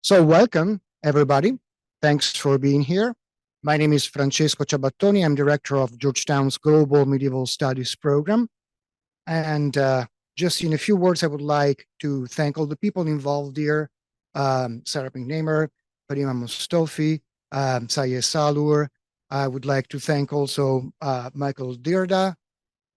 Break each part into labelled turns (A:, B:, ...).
A: So welcome, everybody. Thanks for being here. My name is Francesco Ciabattoni. I'm director of Georgetown's Global Medieval Studies program. And just in a few words, I would like to thank all the people involved here, Sarah McNamer, Farima Mustafi, Sayed Salur. I would like to thank also Michael Dirda.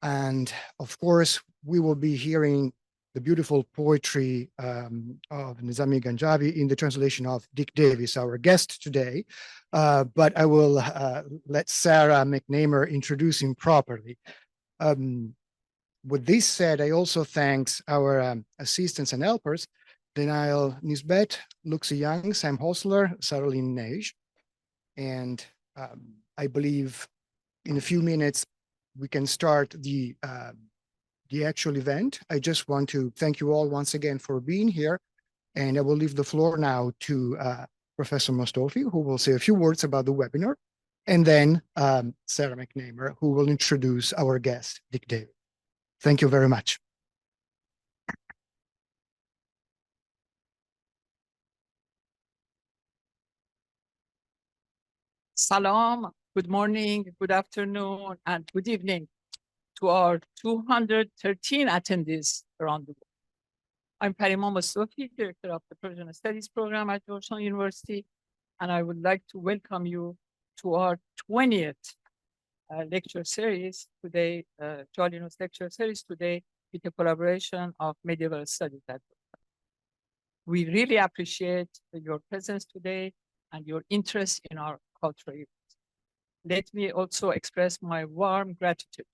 A: And of course, we will be hearing the beautiful poetry of Nezami Ganjavi in the translation of Dick Davis, our guest today. But I will let Sarah McNamer introduce him properly. With this said, I also thanks our assistants and helpers, Denial Nisbet, Luxie Young, Sam Hosler, Saralyn Neige. And I believe in a few minutes, we can start the actual event. I just want to thank you all once again for being here. And I will leave the floor now to Professor Mostofi, who will say a few words about the webinar, and then Sarah McNamer, who will introduce our guest, Dick Davis. Thank you very much.
B: Salam, good morning, good afternoon, and good evening to our 213 attendees around the world. I'm Farhad Mustafi, Director of the Persian Studies Program at Georgetown University, and I would like to welcome you to our 20th lecture series today, Jalinous lecture series today, with the collaboration of Medieval Studies at Georgetown. We really appreciate your presence today and your interest in our cultural events. Let me also express my warm gratitude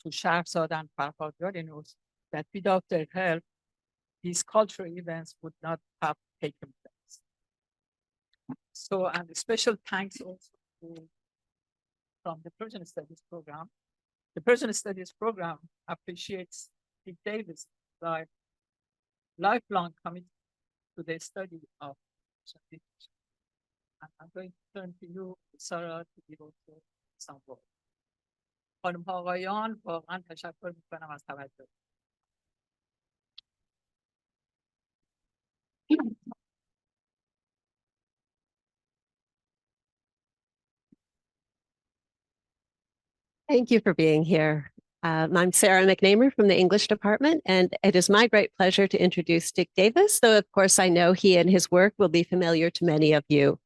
B: to Shahrzad and Farhad Jalinous that without their help, these cultural events would not have taken place. So, and a special thanks also from the Persian Studies program. The Persian Studies program appreciates Dick Davis' lifelong commitment to the study of Persian literature. And I'm going to turn to you, Sarah, to give also some words. خانم ها آقایان واقعا تشکر میکنم از توجه.
C: Thank you for being here. I'm Sarah McNamer from the English department, and it is my great pleasure to introduce Dick Davis, though of course I know he and his work will be familiar to many of you.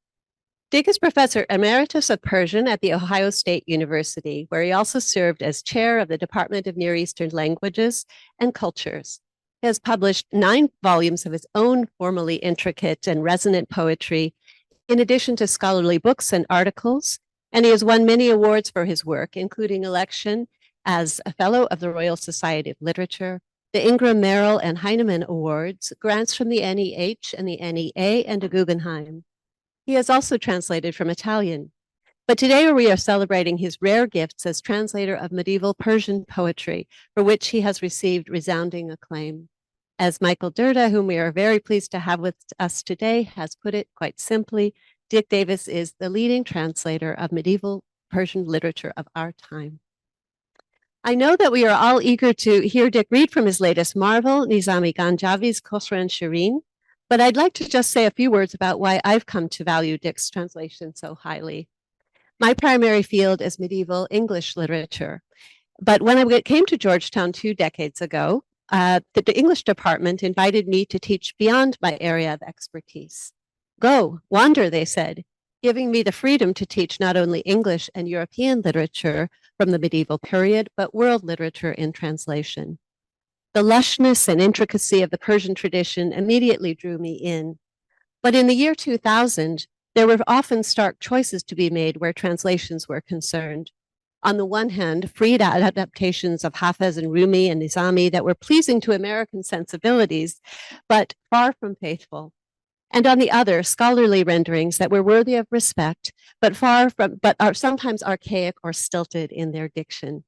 C: Dick is Professor Emeritus of Persian at The Ohio State University, where he also served as chair of the Department of Near Eastern Languages and Cultures. He has published 9 volumes of his own formally intricate and resonant poetry, in addition to scholarly books and articles, and he has won many awards for his work, including election as a Fellow of the Royal Society of Literature, the Ingram Merrill and Heinemann Awards, grants from the NEH and the NEA, and the Guggenheim. He has also translated from Italian. But today we are celebrating his rare gifts as translator of medieval Persian poetry, for which he has received resounding acclaim. As Michael Dirda, whom we are very pleased to have with us today, has put it quite simply, Dick Davis is the leading translator of medieval Persian literature of our time. I know that we are all eager to hear Dick read from his latest marvel, Nezami Ganjavi's Khosrow and Shirin, but I'd like to just say a few words about why I've come to value Dick's translation so highly. My primary field is medieval English literature, but when I came to Georgetown 2 decades ago, the English department invited me to teach beyond my area of expertise. Go, wander, they said, giving me the freedom to teach not only English and European literature from the medieval period, but world literature in translation. The lushness and intricacy of the Persian tradition immediately drew me in. But in the year 2000, there were often stark choices to be made where translations were concerned. On the one hand, freed adaptations of Hafez and Rumi and Nezami that were pleasing to American sensibilities, but far from faithful. And on the other, scholarly renderings that were worthy of respect, but are sometimes archaic or stilted in their diction.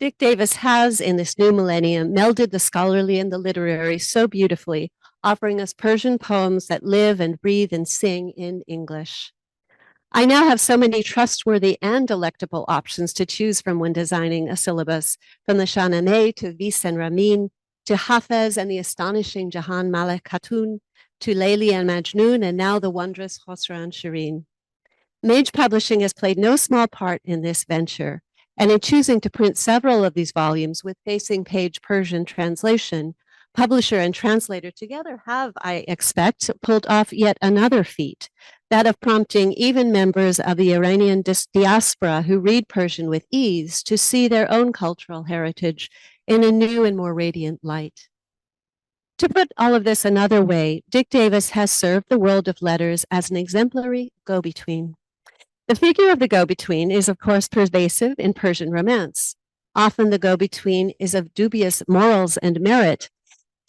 C: Dick Davis has, in this new millennium, melded the scholarly and the literary so beautifully, offering us Persian poems that live and breathe and sing in English. I now have so many trustworthy and delectable options to choose from when designing a syllabus, from the Shahnameh to Vis and Ramin, to Hafez and the astonishing Jahan Malek Khatun, to Layli and Majnun, and now the wondrous Khosrow and Shirin. Mage Publishing has played no small part in this venture, and in choosing to print several of these volumes with facing page Persian translation, publisher and translator together have, I expect, pulled off yet another feat, that of prompting even members of the Iranian diaspora who read Persian with ease to see their own cultural heritage in a new and more radiant light. To put all of this another way, Dick Davis has served the world of letters as an exemplary go-between. The figure of the go-between is, of course, pervasive in Persian romance. Often the go-between is of dubious morals and merit.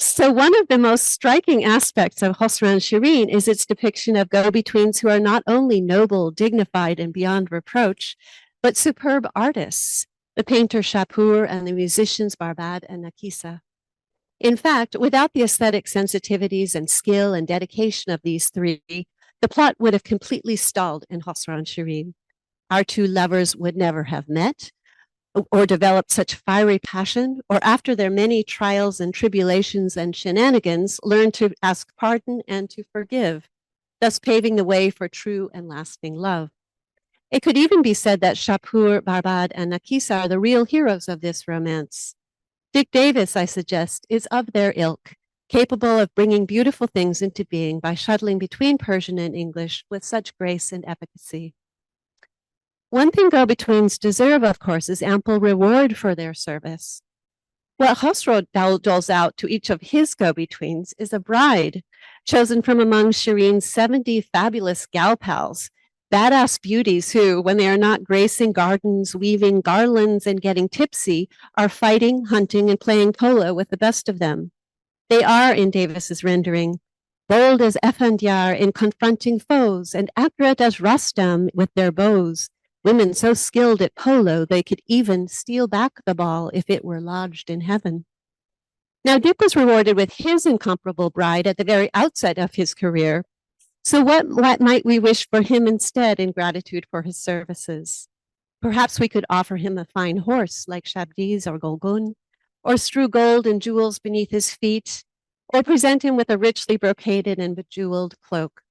C: So one of the most striking aspects of Khosrow and Shirin is its depiction of go-betweens who are not only noble, dignified, and beyond reproach, but superb artists, the painter Shapur and the musicians Farhad and Nakisa. In fact, without the aesthetic sensitivities and skill and dedication of these three, the plot would have completely stalled in Khosrow and Shirin. Our two lovers would never have met or developed such fiery passion, or after their many trials and tribulations and shenanigans, learned to ask pardon and to forgive, thus paving the way for true and lasting love. It could even be said that Shapur, Farhad, and Nakisa are the real heroes of this romance. Dick Davis, I suggest, is of their ilk, capable of bringing beautiful things into being by shuttling between Persian and English with such grace and efficacy. One thing go-betweens deserve, of course, is ample reward for their service. What Khosrow doles out to each of his go-betweens is a bride, chosen from among Shirin's 70 fabulous gal pals, badass beauties who, when they are not gracing gardens, weaving garlands, and getting tipsy, are fighting, hunting, and playing polo with the best of them. They are, in Davis's rendering, bold as Efendiyar in confronting foes, and accurate as Rustam with their bows, women so skilled at polo they could even steal back the ball if it were lodged in heaven. Now, Dick was rewarded with his incomparable bride at the very outset of his career. So what might we wish for him instead in gratitude for his services? Perhaps we could offer him a fine horse like Shabdiz or Golgun, or strew gold and jewels beneath his feet, or present him with a richly brocaded and bejeweled cloak.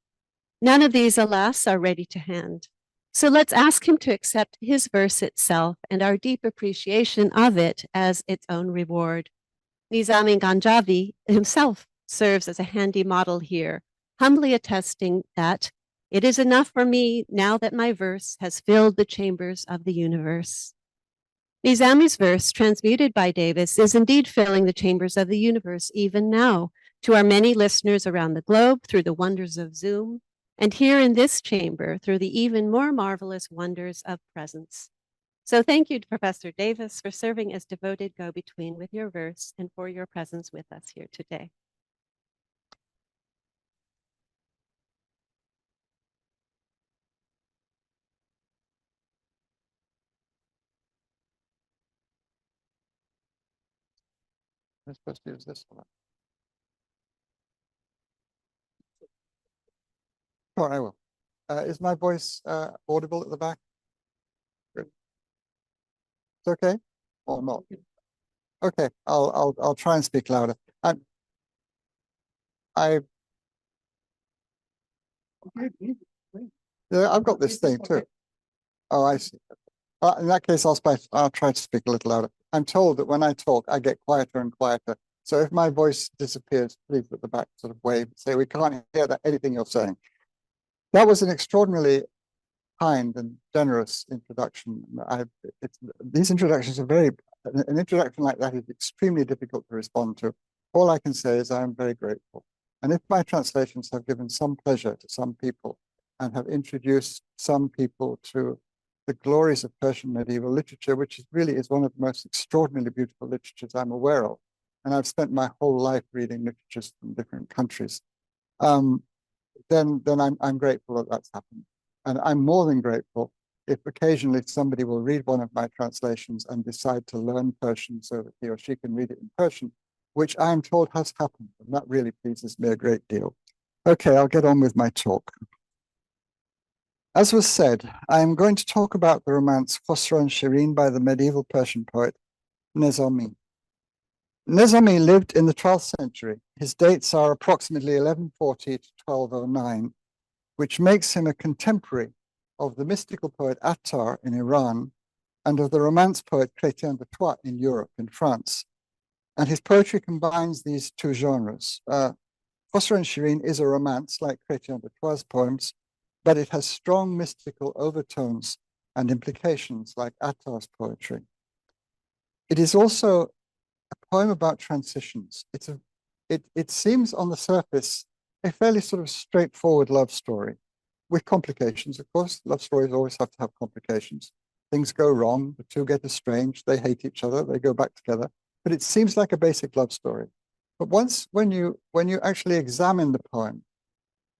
C: None of these, alas, are ready to hand. So let's ask him to accept his verse itself and our deep appreciation of it as its own reward. Nezami Ganjavi himself serves as a handy model here, humbly attesting that it is enough for me now that my verse has filled the chambers of the universe. Nezami's verse, transmuted by Davis, is indeed filling the chambers of the universe even now to our many listeners around the globe through the wonders of Zoom, and here in this chamber through the even more marvelous wonders of presence. So thank you to Professor Davis for serving as devoted go-between with your verse and for your presence with us here today.
A: I'm supposed to use this one. Sure, I will. Is my voice audible at the back? Good. It's okay, or not? Okay, I'll try and speak louder. Yeah, I've got this thing too. Oh, I see. In that case, I'll try to speak a little louder. I'm told that when I talk, I get quieter and quieter. So if my voice disappears, please at the back sort of wave, say we can't hear anything you're saying. That was an extraordinarily kind and generous introduction. These introductions are an introduction like that is extremely difficult to respond to. All I can say is I am very grateful. And if my translations have given some pleasure to some people and have introduced some people to the glories of Persian medieval literature, which really is one of the most extraordinarily beautiful literatures I'm aware of. And I've spent my whole life reading literatures from different countries. Then I'm grateful that that's happened. And I'm more than grateful if occasionally somebody will read one of my translations and decide to learn Persian so that he or she can read it in Persian, which I am told has happened. And that really pleases me a great deal. Okay, I'll get on with my talk. As was said, I am going to talk about the romance Khosrow and Shirin by the medieval Persian poet Nezami.
D: Nezami lived in the 12th century. His dates are approximately 1140 to 1209, which makes him a contemporary of the mystical poet Attar in Iran and of the romance poet Chrétien de Troyes in Europe, in France. And his poetry combines these two genres. Khosrow and Shirin is a romance like Chrétien de Troyes' poems, but it has strong mystical overtones and implications like Attar's poetry. It is also a poem about transitions. It seems on the surface a fairly sort of straightforward love story with complications, of course. Love stories always have to have complications. Things go wrong, the two get estranged, they hate each other, they go back together. But it seems like a basic love story. But when you actually examine the poem,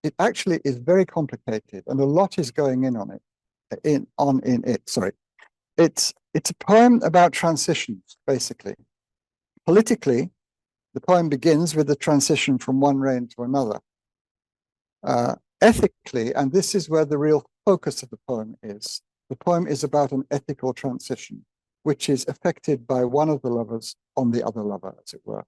D: it actually is very complicated, and a lot is going on it. Sorry, it's a poem about transitions, basically. Politically, the poem begins with the transition from one reign to another. Ethically, and this is where the real focus of the poem is about an ethical transition, which is affected by one of the lovers on the other lover, as it were.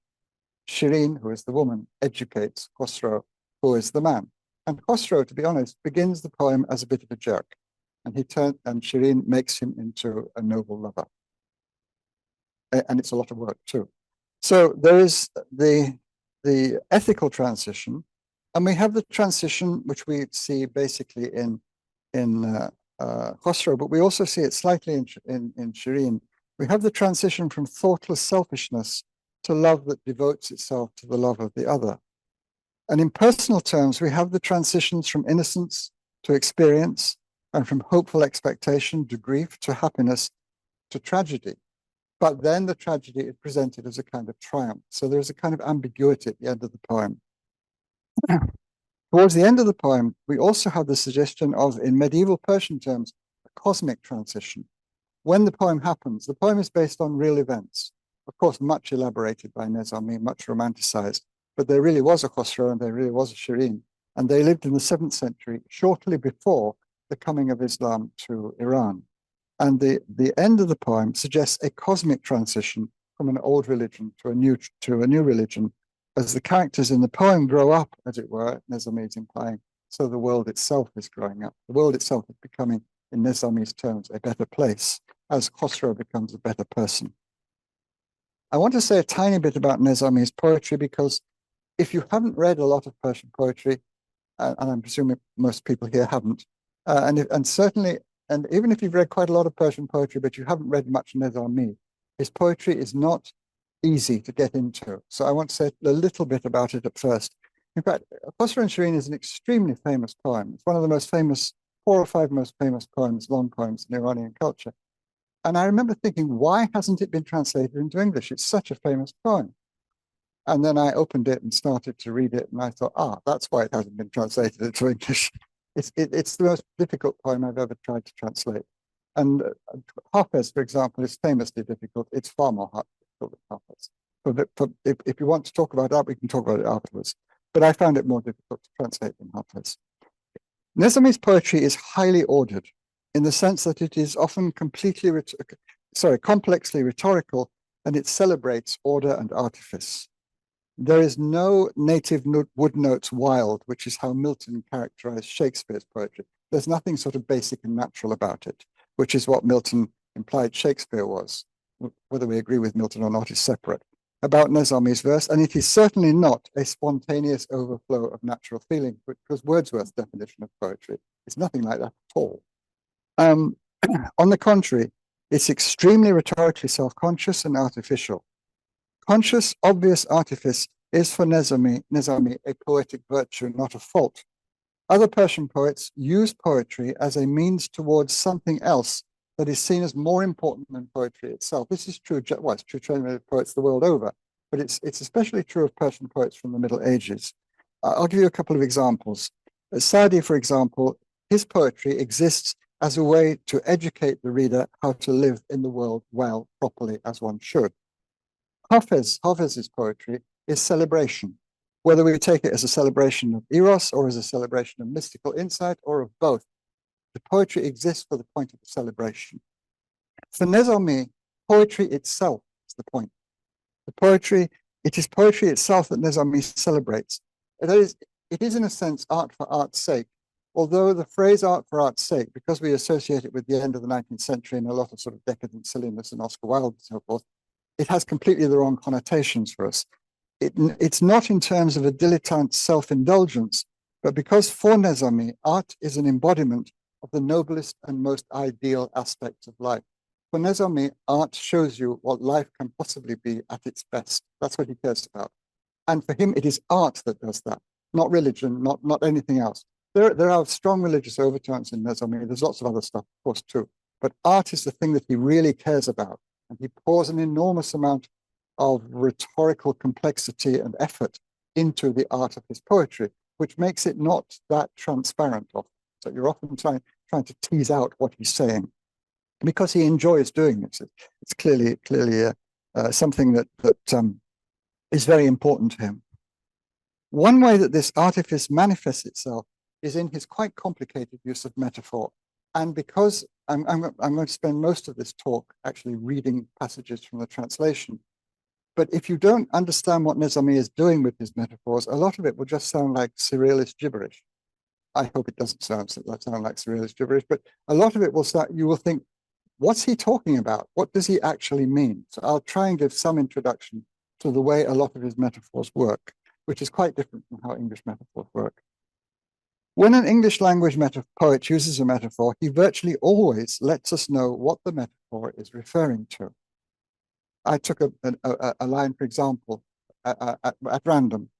D: Shirin, who is the woman, educates Khosrow, who is the man. And Khosrow, to be honest, begins the poem as a bit of a jerk, and Shirin makes him into a noble lover. And it's a lot of work too. So there is the ethical transition, and we have the transition which we see basically in Khosrow, but we also see it slightly in Shirin. We have the transition from thoughtless selfishness to love that devotes itself to the love of the other. And in personal terms, we have the transitions from innocence to experience, and from hopeful expectation to grief to happiness to tragedy. But then the tragedy is presented as a kind of triumph. So there's a kind of ambiguity at the end of the poem. Towards the end of the poem, we also have the suggestion of, in medieval Persian terms, a cosmic transition. When the poem happens, the poem is based on real events, of course, much elaborated by Nezami, much romanticized, but there really was a Khosrow and there really was a Shirin, and they lived in the 7th century, shortly before the coming of Islam to Iran. And the end of the poem suggests a cosmic transition from an old religion to a new religion, as the characters in the poem grow up, as it were, Nezami is implying, so the world itself is growing up. The world itself is becoming, in Nezami's terms, a better place, as Khosrow becomes a better person. I want to say a tiny bit about Nezami's poetry, because if you haven't read a lot of Persian poetry, and I'm presuming most people here haven't, and certainly, and even if you've read quite a lot of Persian poetry, but you haven't read much Nezami, his poetry is not easy to get into. So I want to say a little bit about it at first. In fact, Khosrow and Shirin is an extremely famous poem. It's one of the most famous, 4 or 5 most famous poems, long poems in Iranian culture. And I remember thinking, why hasn't it been translated into English? It's such a famous poem. And then I opened it and started to read it, and I thought, that's why it hasn't been translated into English. It's the most difficult poem I've ever tried to translate. And Hafez, for example, is famously difficult. It's far more difficult than Hafez. If you want to talk about that, we can talk about it afterwards. But I found it more difficult to translate than Hafez. Nezami's poetry is highly ordered, in the sense that it is often complexly rhetorical, and it celebrates order and artifice. There is no native wood notes wild, which is how Milton characterized Shakespeare's poetry. There's nothing sort of basic and natural about it, which is what Milton implied Shakespeare was. Whether we agree with Milton or not is separate. About Nezami's verse, and it is certainly not a spontaneous overflow of natural feeling, because Wordsworth's definition of poetry is nothing like that at all. On the contrary, it's extremely rhetorically self-conscious and artificial. Conscious, obvious artifice is for Nezami a poetic virtue, not a fault. Other Persian poets use poetry as a means towards something else that is seen as more important than poetry itself. This is true, well, it's true of poets the world over, but it's especially true of Persian poets from the Middle Ages. I'll give you a couple of examples. Sa'di, for example, his poetry exists as a way to educate the reader how to live in the world well, properly, as one should. Hafez's poetry is celebration, whether we take it as a celebration of eros or as a celebration of mystical insight or of both. The poetry exists for the point of the celebration. For Nezami, poetry itself is the point. The poetry, it is poetry itself that Nezami celebrates. It is in a sense art for art's sake, although the phrase art for art's sake, because we associate it with the end of the 19th century and a lot of sort of decadent silliness and Oscar Wilde and so forth, it has completely the wrong connotations for us. It's not in terms of a dilettante self-indulgence, but because for Nezami, art is an embodiment of the noblest and most ideal aspects of life. For Nezami, art shows you what life can possibly be at its best. That's what he cares about. And for him, it is art that does that, not religion, not anything else. There are strong religious overtones in Nezami. There's lots of other stuff, of course, too. But art is the thing that he really cares about. And he pours an enormous amount of rhetorical complexity and effort into the art of his poetry, which makes it not that transparent often. So you're often trying to tease out what he's saying. Because he enjoys doing this. It's clearly something that is very important to him. One way that this artifice manifests itself is in his quite complicated use of metaphor. And because I'm going to spend most of this talk actually reading passages from the translation, but if you don't understand what Nezami is doing with his metaphors, a lot of it will just sound like surrealist gibberish. I hope it doesn't sound like surrealist gibberish, but a lot of it will start, you will think, what's he talking about? What does he actually mean? So I'll try and give some introduction to the way a lot of his metaphors work, which is quite different from how English metaphors work. When an English language poet uses a metaphor, he virtually always lets us know what the metaphor is referring to. I took a line, for example, at random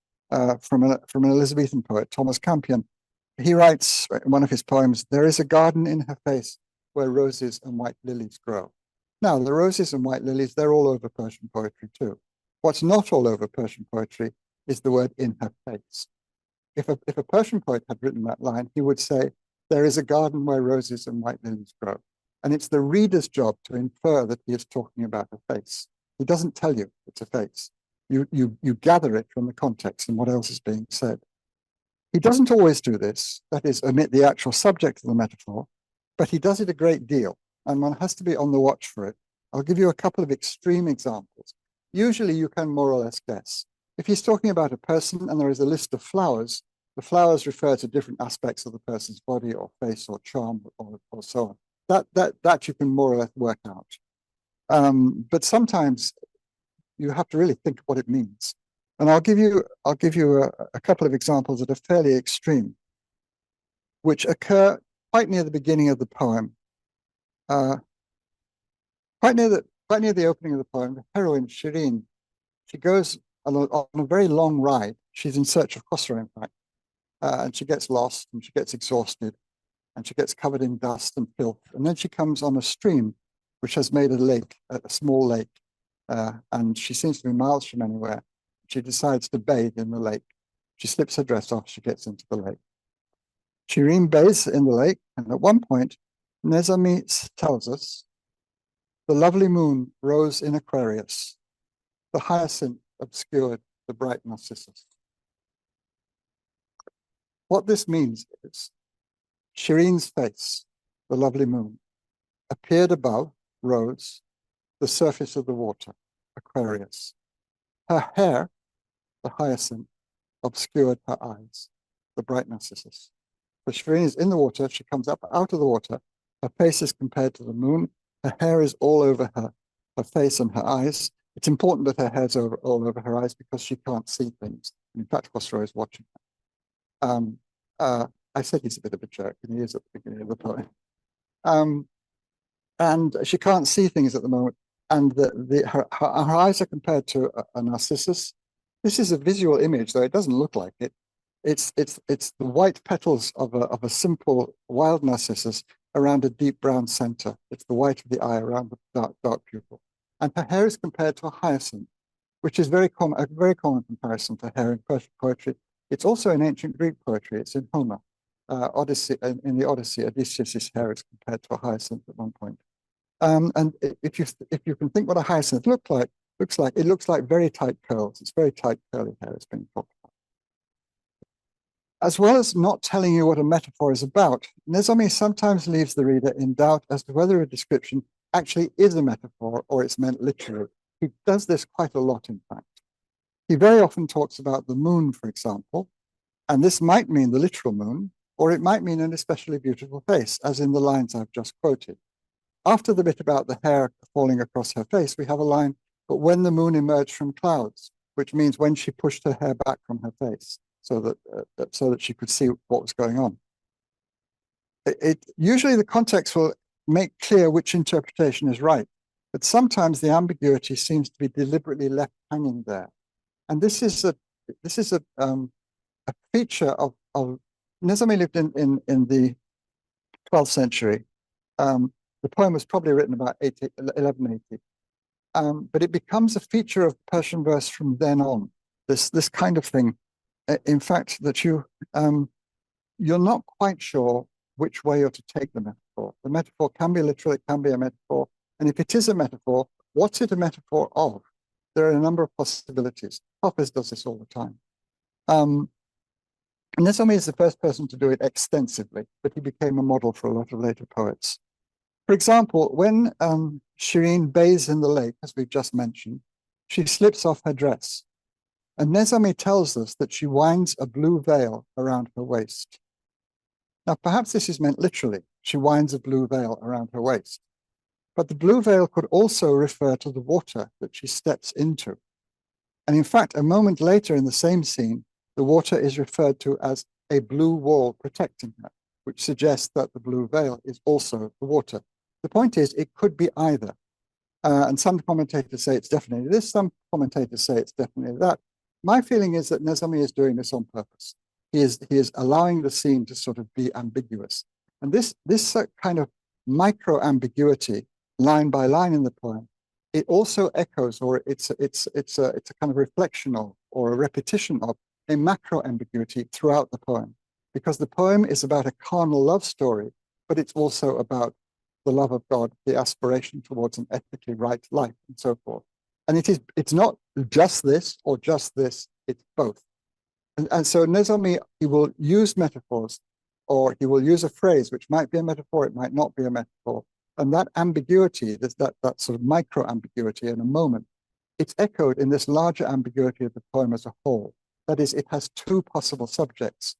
D: from an Elizabethan poet, Thomas Campion. He writes in one of his poems, "There is a garden in her face where roses and white lilies grow." Now, the roses and white lilies, they're all over Persian poetry too. What's not all over Persian poetry is the word "in her face." If a Persian poet had written that line, he would say, "There is a garden where roses and white lilies grow." And it's the reader's job to infer that he is talking about a face. He doesn't tell you it's a face. You gather it from the context and what else is being said. He doesn't always do this, that is, omit the actual subject of the metaphor, but he does it a great deal, and one has to be on the watch for it. I'll give you a couple of extreme examples. Usually you can more or less guess. If he's talking about a person and there is a list of flowers, the flowers refer to different aspects of the person's body or face or charm or so on. That you can more or less work out. But sometimes you have to really think what it means. And I'll give you a couple of examples that are fairly extreme, which occur quite near the beginning of the poem. Quite near the opening of the poem, the heroine, Shirin, she goes on a very long ride. She's in search of Khosrow, in fact. And she gets lost and she gets exhausted and she gets covered in dust and filth. And then she comes on a stream which has made a lake, a small lake. And she seems to be miles from anywhere. She decides to bathe in the lake. She slips her dress off, she gets into the lake. Shirin bathes in the lake, and at one point, Nezami tells us, "The lovely moon rose in Aquarius. The hyacinth obscured the bright narcissus." What this means is Shirin's face, the lovely moon, appeared above, rose, the surface of the water, Aquarius. Her hair, the hyacinth, obscured her eyes, the bright narcissus. So Shirin is in the water, she comes up out of the water, her face is compared to the moon, her hair is all over her face and her eyes. It's important that her hair's all over her eyes because she can't see things. In fact, Khosrow is watching her. I said he's a bit of a jerk, and he is at the beginning of the poem. And she can't see things at the moment. And her eyes are compared to a narcissus. This is a visual image, though it doesn't look like it. It's the white petals of a simple wild narcissus around a deep brown center. It's the white of the eye around the dark pupil. And her hair is compared to a hyacinth, which is a very common comparison to hair in Persian poetry. It's also in ancient Greek poetry. It's in Homer. In the Odyssey, Odysseus' hair is compared to a hyacinth at one point. And if you can think what a hyacinth looks like, it looks like very tight curls. It's very tight curly hair is being talked about. As well as not telling you what a metaphor is about, Nezami sometimes leaves the reader in doubt as to whether a description actually is a metaphor or it's meant literally. He does this quite a lot, in fact. He very often talks about the moon, for example, and this might mean the literal moon, or it might mean an especially beautiful face, as in the lines I've just quoted. After the bit about the hair falling across her face, we have a line, but when the moon emerged from clouds, which means when she pushed her hair back from her face so that she could see what was going on. Usually the context will make clear which interpretation is right, but sometimes the ambiguity seems to be deliberately left hanging there. And this is a feature of Nezami lived in the 12th century. The poem was probably written about 1180. But it becomes a feature of Persian verse from then on. This kind of thing, in fact, that you're not quite sure which way you're to take the metaphor. The metaphor can be literal, it can be a metaphor, and if it is a metaphor, what's it a metaphor of? There are a number of possibilities. Hafiz does this all the time. Nezami is the first person to do it extensively, but he became a model for a lot of later poets. For example, when Shirin bathes in the lake, as we've just mentioned, she slips off her dress. And Nezami tells us that she winds a blue veil around her waist. Now, perhaps this is meant literally. She winds a blue veil around her waist. But the blue veil could also refer to the water that she steps into. And in fact, a moment later in the same scene, the water is referred to as a blue wall protecting her, which suggests that the blue veil is also the water. The point is, it could be either. And some commentators say it's definitely this, some commentators say it's definitely that. My feeling is that Nezami is doing this on purpose. He is allowing the scene to sort of be ambiguous. And this kind of micro-ambiguity, line by line in the poem, it also echoes, or it's a kind of reflection of, or a repetition of, a macro-ambiguity throughout the poem. Because the poem is about a carnal love story, but it's also about the love of God, the aspiration towards an ethically right life, and so forth. And it's not just this or just this, it's both. And so Nezami, he will use metaphors, or he will use a phrase which might be a metaphor, it might not be a metaphor. And that ambiguity, that sort of micro-ambiguity in a moment, it's echoed in this larger ambiguity of the poem as a whole. That is, it has two possible subjects.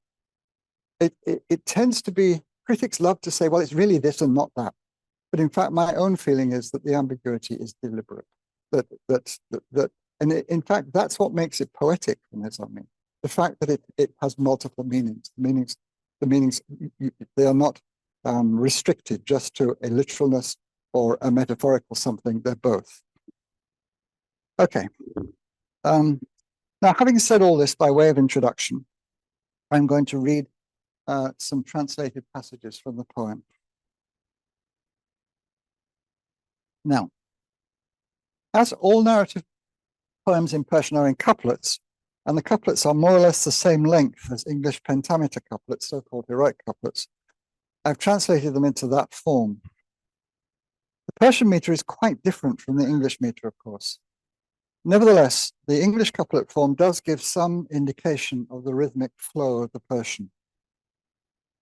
D: It tends to be, critics love to say, well, it's really this and not that. But in fact, my own feeling is that the ambiguity is deliberate. And in fact, that's what makes it poetic for Nezami. The fact that it has multiple meanings. The meanings, they are not restricted just to a literalness or a metaphorical something. They're both. Okay. Now, having said all this by way of introduction, I'm going to read some translated passages from the poem. Now, as all narrative poems in Persian are in couplets, and the couplets are more or less the same length as English pentameter couplets, so-called heroic couplets, I've translated them into that form. The Persian meter is quite different from the English meter, of course. Nevertheless, the English couplet form does give some indication of the rhythmic flow of the Persian.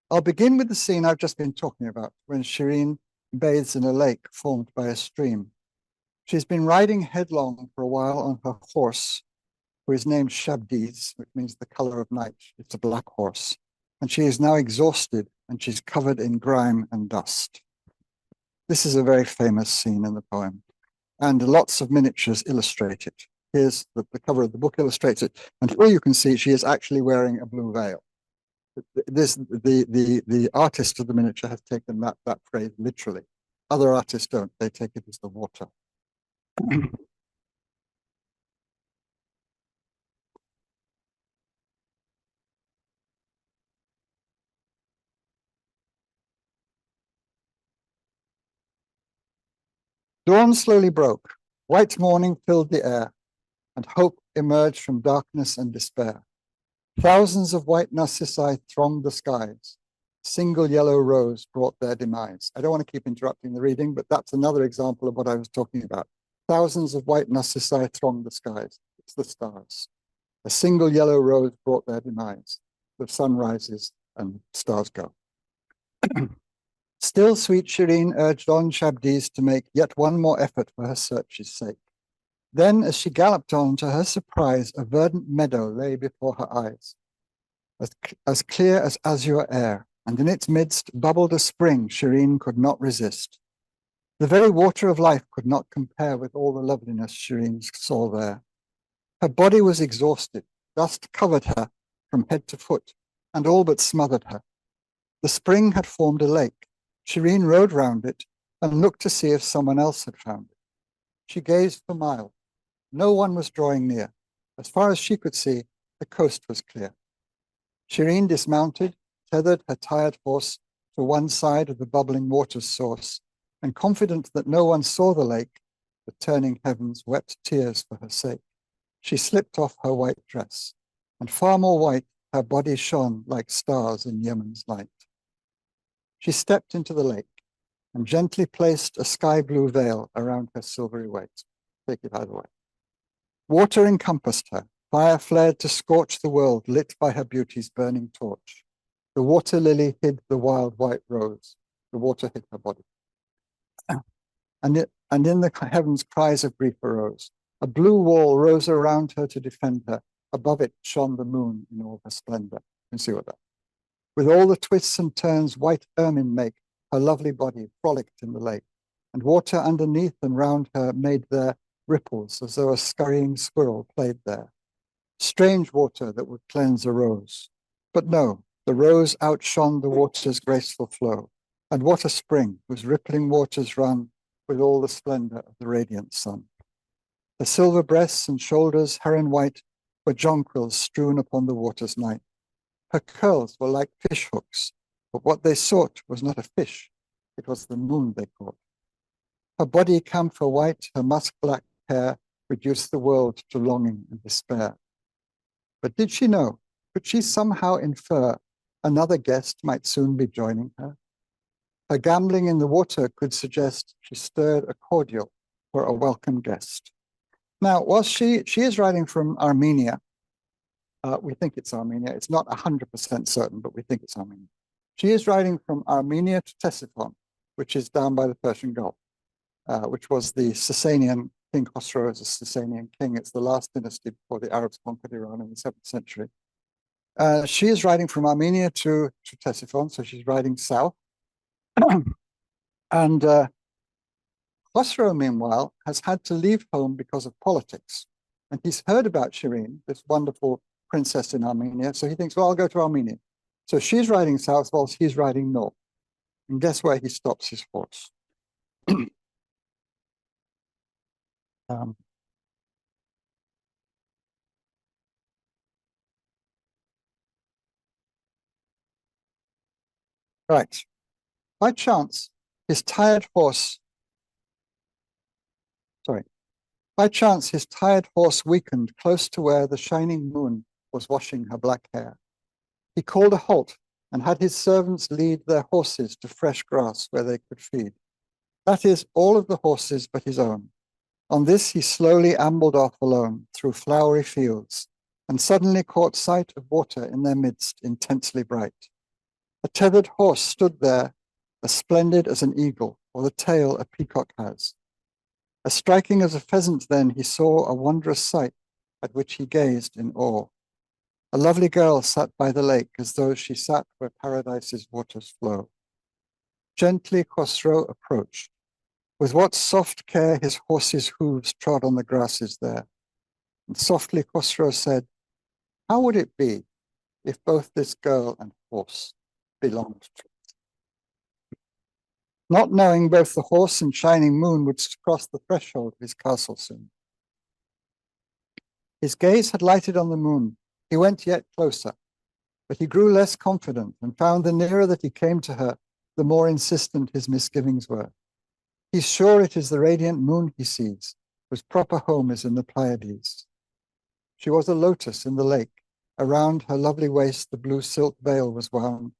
D: I'll begin with the scene I've just been talking about, when Shirin bathes in a lake formed by a stream. She's been riding headlong for a while on her horse, who is named Shabdiz, which means the color of night. It's a black horse. And she is now exhausted, and she's covered in grime and dust. This is a very famous scene in the poem, and lots of miniatures illustrate it. Here's the cover of the book illustrates it, and here you can see she is actually wearing a blue veil. The artist of the miniature has taken that phrase literally. Other artists don't, they take it as the water. Dawn slowly broke, white morning filled the air, and hope emerged from darkness and despair. Thousands of white narcissi thronged the skies. Single yellow rose brought their demise. I don't want to keep interrupting the reading, but that's another example of what I was talking about. Thousands of white narcissi thronged the skies. It's the stars. A single yellow rose brought their demise. The sun rises and stars go. Still sweet Shirin urged on Shabdiz to make yet one more effort for her search's sake. Then, as she galloped on, to her surprise, a verdant meadow lay before her eyes, as clear as azure air, and in its midst bubbled a spring Shirin could not resist. The very water of life could not compare with all the loveliness Shirin saw there. Her body was exhausted, dust covered her from head to foot, and all but smothered her. The spring had formed a lake. Shirin rode round it and looked to see if someone else had found it. She gazed for miles. No one was drawing near. As far as she could see, the coast was clear. Shirin dismounted, tethered her tired horse to one side of the bubbling water's source, and confident that no one saw the lake, the turning heavens wept tears for her sake. She slipped off her white dress, and far more white, her body shone like stars in Yemen's light. She stepped into the lake and gently placed a sky blue veil around her silvery waist. Take it either way. Water encompassed her. Fire flared to scorch the world, lit by her beauty's burning torch. The water lily hid the wild white rose. The water hid her body. And in the heavens, cries of grief arose. A blue wall rose around her to defend her. Above it shone the moon in all her splendor. You can see what that. With all the twists and turns white ermine make, her lovely body frolicked in the lake, and water underneath and round her made their ripples as though a scurrying squirrel played there. Strange water that would cleanse a rose. But no, the rose outshone the water's graceful flow, and what a spring whose rippling waters run with all the splendor of the radiant sun. Her silver breasts and shoulders, heron white, were jonquils strewn upon the water's night. Her curls were like fish hooks, but what they sought was not a fish, it was the moon they caught. Her body camphor white, her musk-black hair reduced the world to longing and despair. But did she know? Could she somehow infer another guest might soon be joining her? Her gambling in the water could suggest she stirred a cordial for a welcome guest. Now, while she is writing from Armenia, we think it's Armenia. It's not 100% certain, but we think it's Armenia. She is writing from Armenia to Ctesiphon, which is down by the Persian Gulf, which was the Sasanian King Khosrow is a Sasanian king. It's the last dynasty before the Arabs conquered Iran in the 7th century. She is writing from Armenia to Ctesiphon, so she's writing south. And Khosrow, meanwhile, has had to leave home because of politics. And he's heard about Shirin, this wonderful princess in Armenia. So he thinks, well, I'll go to Armenia. So she's riding south whilst he's riding north. And guess where he stops his horse? Right. By chance, his tired horse weakened close to where the shining moon was washing her black hair. He called a halt and had his servants lead their horses to fresh grass where they could feed. That is, all of the horses but his own. On this he slowly ambled off alone through flowery fields, and suddenly caught sight of water in their midst, intensely bright. A tethered horse stood there, as splendid as an eagle, or the tail a peacock has. As striking as a pheasant then, he saw a wondrous sight, at which he gazed in awe. A lovely girl sat by the lake, as though she sat where paradise's waters flow. Gently Khosrow approached. With what soft care his horse's hooves trod on the grasses there. And softly Khosrow said, how would it be if both this girl and horse belonged to us? Not knowing both the horse and shining moon would cross the threshold of his castle soon. His gaze had lighted on the moon. He went yet closer, but he grew less confident and found the nearer that he came to her, the more insistent his misgivings were. He's sure it is the radiant moon he sees, whose proper home is in the Pleiades. She was a lotus in the lake. Around her lovely waist the blue silk veil was wound,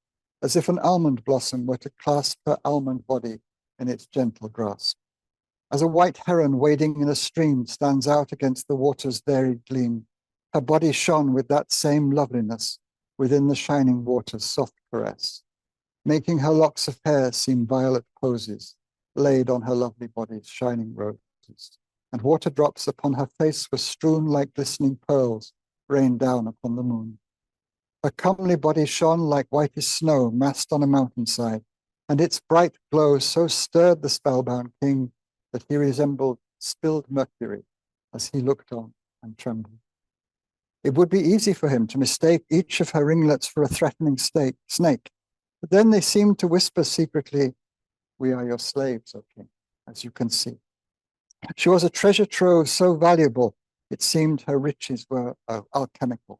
D: as if an almond blossom were to clasp her almond body in its gentle grasp. As a white heron wading in a stream stands out against the water's varied gleam, her body shone with that same loveliness within the shining water's soft caress, making her locks of hair seem violet posies laid on her lovely body's shining roses. and water drops upon her face were strewn like glistening pearls rained down upon the moon. Her comely body shone like whitish snow massed on a mountainside, and its bright glow so stirred the spellbound king that he resembled spilled mercury as he looked on and trembled. It would be easy for him to mistake each of her ringlets for a threatening snake, but then they seemed to whisper secretly, "We are your slaves, O king," as you can see. She was a treasure trove so valuable, it seemed her riches were alchemical.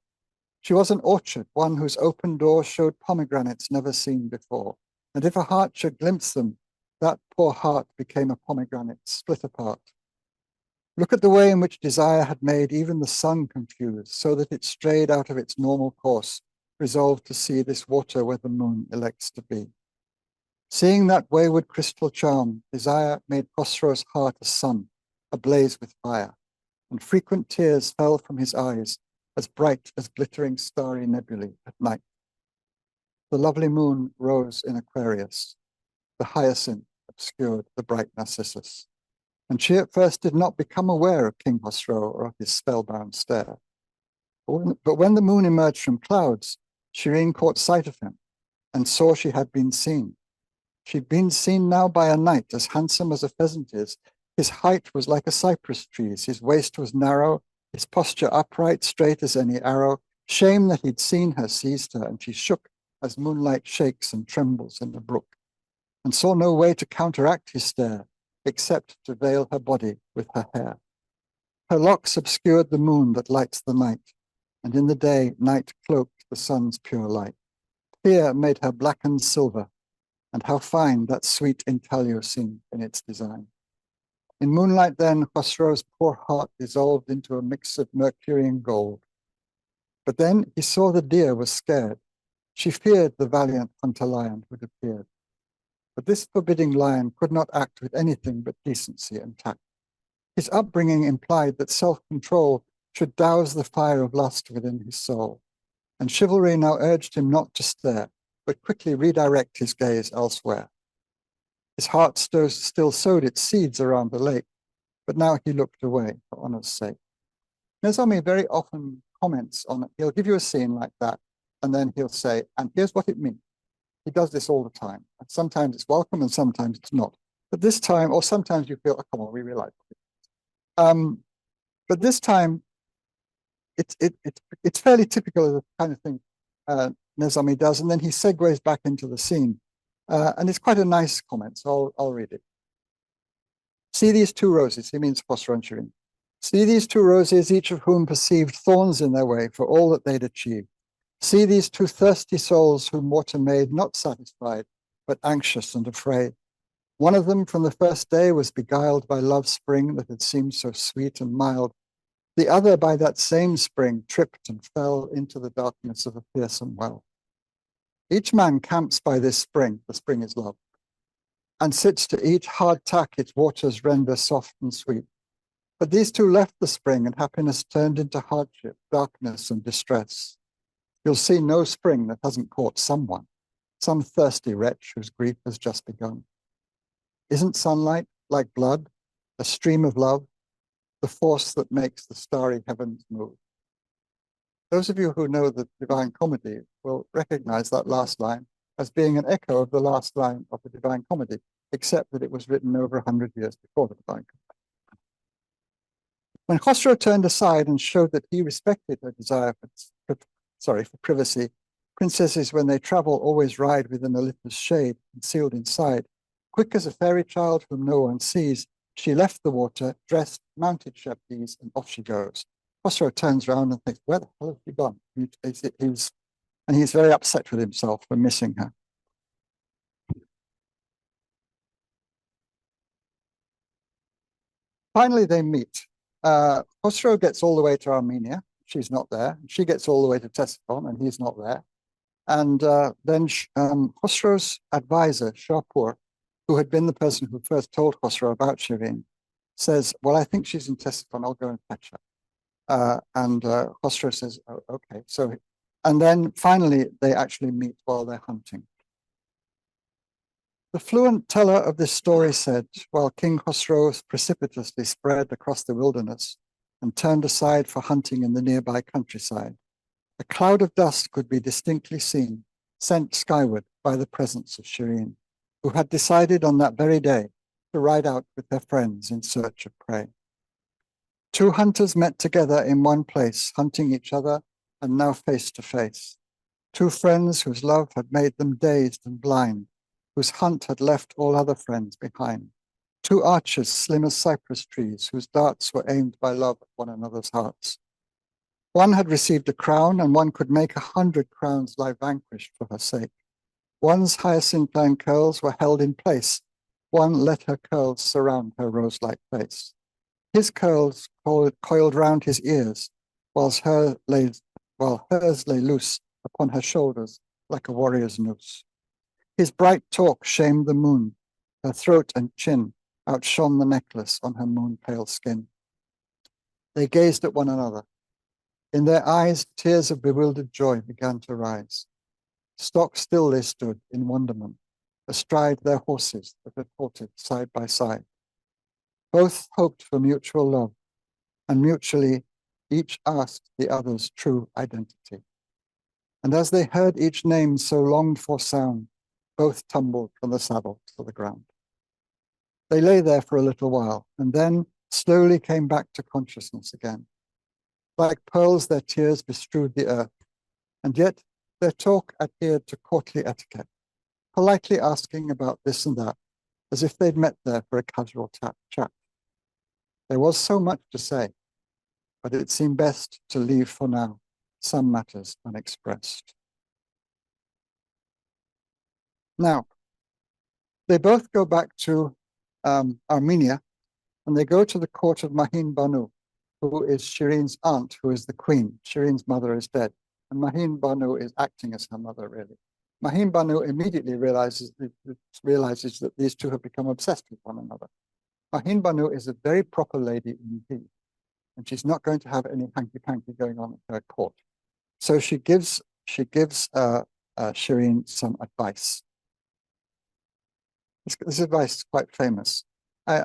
D: She was an orchard, one whose open door showed pomegranates never seen before, and if a heart should glimpse them, that poor heart became a pomegranate split apart. Look at the way in which desire had made even the sun confused, so that it strayed out of its normal course, resolved to see this water where the moon elects to be. Seeing that wayward crystal charm, desire made Khosrow's heart a sun, ablaze with fire, and frequent tears fell from his eyes, as bright as glittering starry nebulae at night. The lovely moon rose in Aquarius. The hyacinth obscured the bright Narcissus, and she at first did not become aware of King Khosrow or of his spellbound stare. But when the moon emerged from clouds, Shirin caught sight of him and saw she had been seen. She'd been seen now by a knight as handsome as a pheasant is. His height was like a cypress tree's, his waist was narrow, his posture upright, straight as any arrow. Shame that he'd seen her seized her, and she shook as moonlight shakes and trembles in the brook, and saw no way to counteract his stare, except to veil her body with her hair. Her locks obscured the moon that lights the night, and in the day night cloaked the sun's pure light. Fear made her blackened silver, and how fine that sweet intaglio seemed in its design. In moonlight then, Khosrow's poor heart dissolved into a mix of mercury and gold. But then he saw the deer was scared. She feared the valiant hunter lion who'd appeared. But this forbidding lion could not act with anything but decency and tact. His upbringing implied that self-control should douse the fire of lust within his soul, and chivalry now urged him not to stare, but quickly redirect his gaze elsewhere. His heart still sowed its seeds around the lake, but now he looked away for honor's sake. Nezami very often comments on it. He'll give you a scene like that, and then he'll say, and here's what it means. He does this all the time. And sometimes it's welcome and sometimes it's not. But this time, or sometimes you feel, oh, come on, we really like it. But this time, it's fairly typical of the kind of thing Nezami does, and then he segues back into the scene. And it's quite a nice comment, so I'll read it. See these two roses, he means Khosrow and Shirin. See these two roses, each of whom perceived thorns in their way for all that they'd achieved. See these two thirsty souls whom water made not satisfied, but anxious and afraid. One of them from the first day was beguiled by love's spring that had seemed so sweet and mild. The other by that same spring tripped and fell into the darkness of a fearsome well. Each man camps by this spring, the spring is love, and sits to eat hard tack its waters render soft and sweet. But these two left the spring, and happiness turned into hardship, darkness, and distress. You'll see no spring that hasn't caught someone, some thirsty wretch whose grief has just begun. Isn't sunlight like blood, a stream of love, the force that makes the starry heavens move? Those of you who know the Divine Comedy will recognize that last line as being an echo of the last line of the Divine Comedy, except that it was written over 100 years before the Divine Comedy. When Khosrow turned aside and showed that he respected her desire for privacy, princesses, when they travel, always ride within a little shade, concealed inside. Quick as a fairy child whom no one sees, she left the water, dressed, mounted Shahrzad, and off she goes. Khosrow turns around and thinks, where the hell has she gone? And he's very upset with himself for missing her. Finally, they meet. Khosrow gets all the way to Armenia. She's not there. She gets all the way to Ctesiphon, and he's not there. And then Khosrow's advisor, Shapur, who had been the person who first told Khosrow about Shirin, says, well, I think she's in Ctesiphon. I'll go and fetch her. And Khosrow says, oh, okay. So, and then finally, they actually meet while they're hunting. The fluent teller of this story said, while King Khosrow precipitously spread across the wilderness and turned aside for hunting in the nearby countryside, a cloud of dust could be distinctly seen, sent skyward by the presence of Shirin, who had decided on that very day to ride out with her friends in search of prey. Two hunters met together in one place, hunting each other and now face to face. Two friends whose love had made them dazed and blind, whose hunt had left all other friends behind. Two archers slim as cypress trees, whose darts were aimed by love at one another's hearts. One had received a crown, and one could make 100 crowns lie vanquished for her sake. One's hyacinthine curls were held in place. One let her curls surround her rose-like face. His curls coiled round his ears, while hers lay loose upon her shoulders like a warrior's noose. His bright talk shamed the moon. Her throat and chin outshone the necklace on her moon-pale skin. They gazed at one another. In their eyes, tears of bewildered joy began to rise. Stock still they stood in wonderment, astride their horses that had halted side by side. Both hoped for mutual love, and mutually each asked the other's true identity. And as they heard each name so longed for sound, both tumbled from the saddle to the ground. They lay there for a little while, and then slowly came back to consciousness again. Like pearls, their tears bestrewed the earth, and yet their talk adhered to courtly etiquette, politely asking about this and that, as if they'd met there for a casual chat. There was so much to say, but it seemed best to leave for now some matters unexpressed. Now, they both go back to Armenia, and they go to the court of Mahin Banu, who is Shirin's aunt, who is the queen. Shirin's mother is dead, and Mahin Banu is acting as her mother, really. Mahin Banu immediately realizes that these two have become obsessed with one another. Mahin Banu is a very proper lady indeed, and she's not going to have any hanky-panky going on at her court. So she gives Shirin some advice. This advice is quite famous. I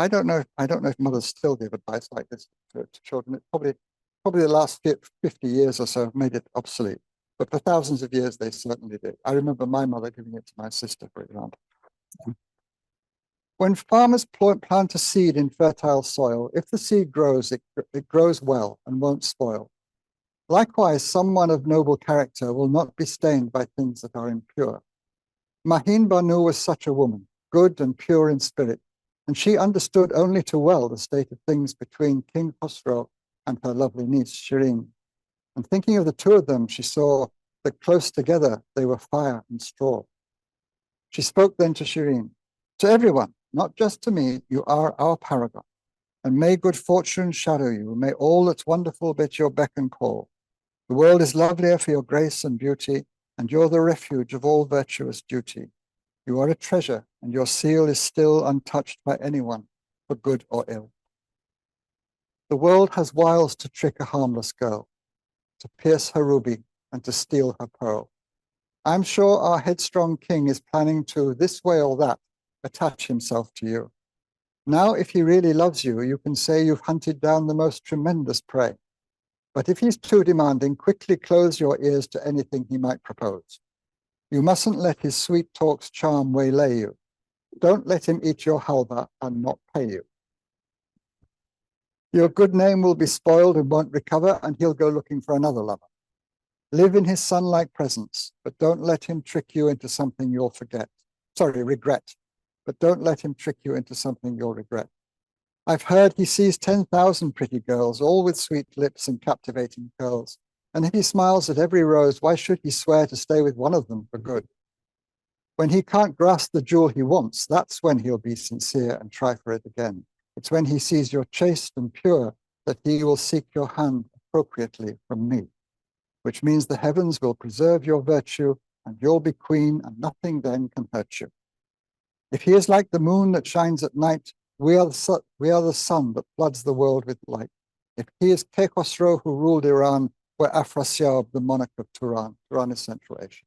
D: don't know if mothers still give advice like this to children. It probably the last 50 years or so have made it obsolete, but for thousands of years they certainly did. I remember my mother giving it to my sister, for example. When farmers plant a seed in fertile soil, if the seed grows, it grows well and won't spoil. Likewise, someone of noble character will not be stained by things that are impure. Mahin Banu was such a woman, good and pure in spirit, and she understood only too well the state of things between King Khosrow and her lovely niece, Shirin. And thinking of the two of them, she saw that close together they were fire and straw. She spoke then to Shirin, "To everyone, not just to me, you are our paragon, and may good fortune shadow you, may all that's wonderful be at your beck and call. The world is lovelier for your grace and beauty, and you're the refuge of all virtuous duty. You are a treasure, and your seal is still untouched by anyone, for good or ill. The world has wiles to trick a harmless girl, to pierce her ruby and to steal her pearl. I'm sure our headstrong king is planning to, this way or that, attach himself to you. Now, if he really loves you, you can say you've hunted down the most tremendous prey. But if he's too demanding, quickly close your ears to anything he might propose. You mustn't let his sweet talk's charm waylay you. Don't let him eat your halva and not pay you. Your good name will be spoiled and won't recover, and he'll go looking for another lover. Live in his sun-like presence, but don't let him trick you into something you'll regret. But don't let him trick you into something you'll regret. I've heard he sees 10,000 pretty girls, all with sweet lips and captivating curls. And if he smiles at every rose, why should he swear to stay with one of them for good? When he can't grasp the jewel he wants, that's when he'll be sincere and try for it again. It's when he sees you're chaste and pure that he will seek your hand appropriately from me, which means the heavens will preserve your virtue and you'll be queen and nothing then can hurt you. If he is like the moon that shines at night, we are the sun that floods the world with light. If he is Khosrow who ruled Iran, we're Afrasiab, the monarch of Turan. Turan is Central Asia.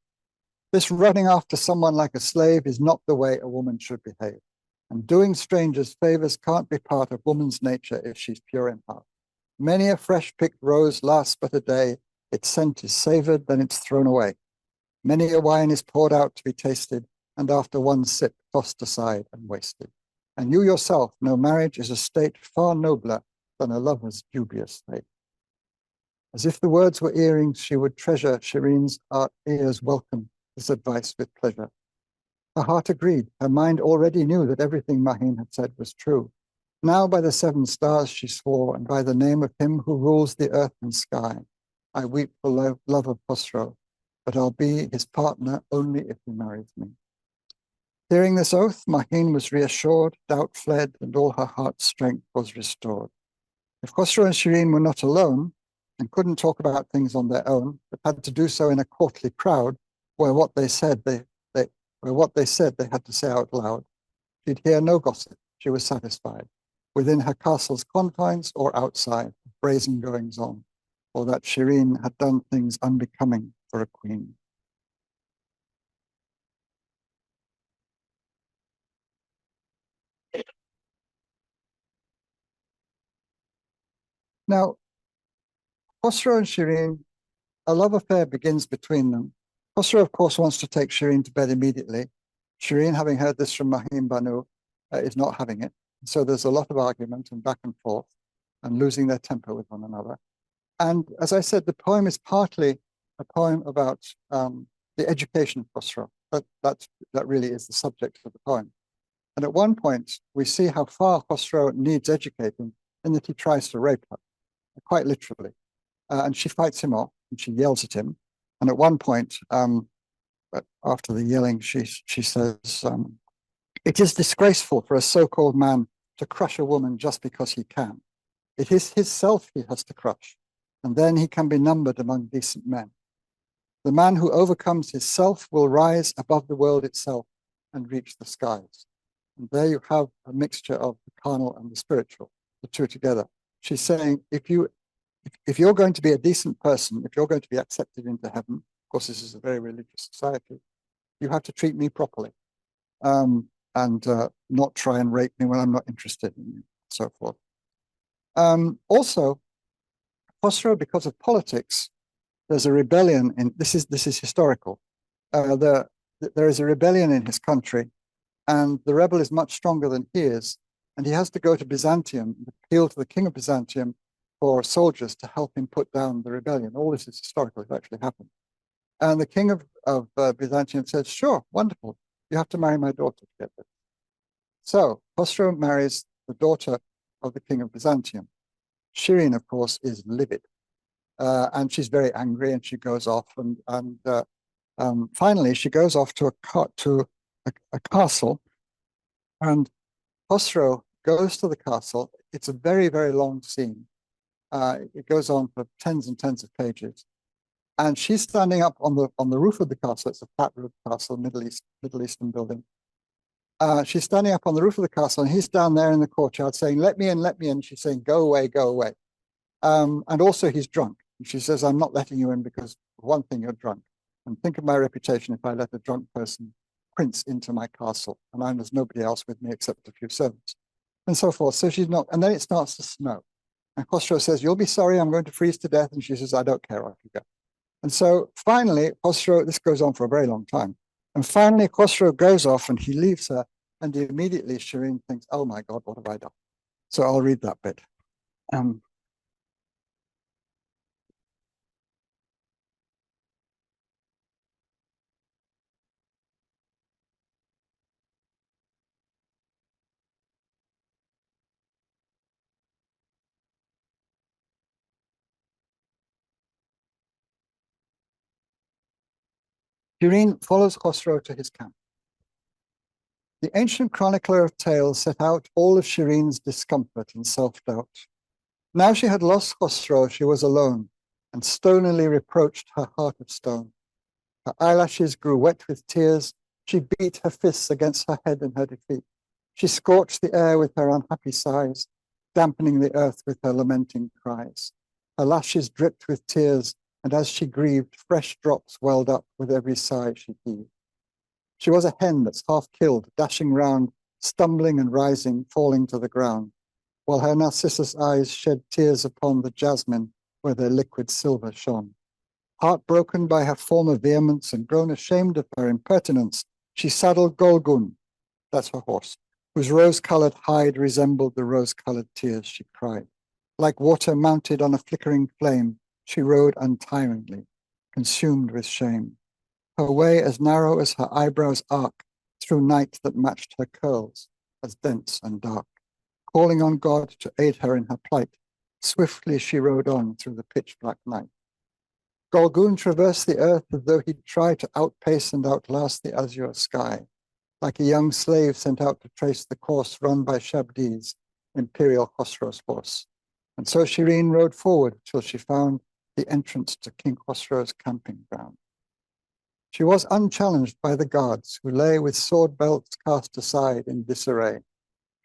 D: This running after someone like a slave is not the way a woman should behave. And doing strangers favors can't be part of woman's nature if she's pure in heart. Many a fresh-picked rose lasts but a day. Its scent is savored, then it's thrown away. Many a wine is poured out to be tasted, and after one sip tossed aside and wasted. And you yourself know marriage is a state far nobler than a lover's dubious fate. As if the words were earrings, she would treasure Shirin's ears welcome this advice with pleasure. Her heart agreed. Her mind already knew that everything Mahin had said was true. Now by the 7 stars she swore, and by the name of him who rules the earth and sky, I weep for love of Khosrow, but I'll be his partner only if he marries me. Hearing this oath, Mahin was reassured, doubt fled, and all her heart's strength was restored. If Khosrow and Shirin were not alone, and couldn't talk about things on their own, but had to do so in a courtly crowd, where what they said they had to say out loud, she'd hear no gossip. She was satisfied, within her castle's confines or outside, brazen goings on, or that Shirin had done things unbecoming for a queen. Now, Khosrow and Shirin, a love affair begins between them. Khosrow, of course, wants to take Shirin to bed immediately. Shirin, having heard this from Mahim Banu, is not having it. So there's a lot of argument and back and forth and losing their temper with one another. And as I said, the poem is partly a poem about the education of Khosrow. That really is the subject of the poem. And at one point, we see how far Khosrow needs educating in that he tries to rape her, quite literally. And she fights him off and she yells at him. And at one point, after the yelling, she says, it is disgraceful for a so-called man to crush a woman just because he can. It is his self he has to crush, and then he can be numbered among decent men. The man who overcomes his self will rise above the world itself and reach the skies. And there you have a mixture of the carnal and the spiritual, the two together. She's saying, if you're going to be a decent person, if you're going to be accepted into heaven, of course, this is a very religious society, you have to treat me properly and not try and rape me when I'm not interested in you, and so forth. Also, Khosrow, because of politics, there's a rebellion in, this is historical. There is a rebellion in his country, and the rebel is much stronger than he is, and he has to go to Byzantium and appeal to the king of Byzantium for soldiers to help him put down the rebellion. All this is historical, it actually happened. And the king of Byzantium said, sure, wonderful, you have to marry my daughter to get this. So Khosrow marries the daughter of the king of Byzantium. Shirin, of course, is livid. And she's very angry, and she goes off, and finally she goes off to a castle, and Khosrow goes to the castle. It's a very, very long scene. It goes on for tens and tens of pages, and she's standing up on the roof of the castle. It's a flat roof castle, Middle Eastern building. She's standing up on the roof of the castle, and he's down there in the courtyard saying, let me in, let me in. She's saying, go away, go away. And also he's drunk. And she says, I'm not letting you in because, for one thing, you're drunk. And think of my reputation if I let a drunk person prince into my castle, and there's nobody else with me except a few servants, and so forth. So she's not, and then it starts to snow. And Khosrow says, you'll be sorry, I'm going to freeze to death. And she says, I don't care, off you go. And so finally, Khosrow, this goes on for a very long time. And finally, Khosrow goes off and he leaves her. And immediately Shirin thinks, oh my God, what have I done? So I'll read that bit. Shirin follows Khosrow to his camp. The ancient chronicler of tales set out all of Shirin's discomfort and self-doubt. Now she had lost Khosrow, she was alone, and stonily reproached her heart of stone. Her eyelashes grew wet with tears. She beat her fists against her head in her defeat. She scorched the air with her unhappy sighs, dampening the earth with her lamenting cries. Her lashes dripped with tears, and as she grieved, fresh drops welled up with every sigh she heaved. She was a hen that's half killed, dashing round, stumbling and rising, falling to the ground, while her narcissus eyes shed tears upon the jasmine where their liquid silver shone. Heartbroken by her former vehemence and grown ashamed of her impertinence, she saddled Golgun, that's her horse, whose rose-colored hide resembled the rose-colored tears she cried. Like water mounted on a flickering flame, she rode untiringly, consumed with shame. Her way as narrow as her eyebrows' arc, through night that matched her curls, as dense and dark. Calling on God to aid her in her plight, swiftly she rode on through the pitch-black night. Golgun traversed the earth as though he'd try to outpace and outlast the azure sky, like a young slave sent out to trace the course run by Shabdi's imperial Khosrow's horse. And so Shirin rode forward till she found the entrance to King Khosrow's camping ground. She was unchallenged by the guards, who lay with sword belts cast aside in disarray,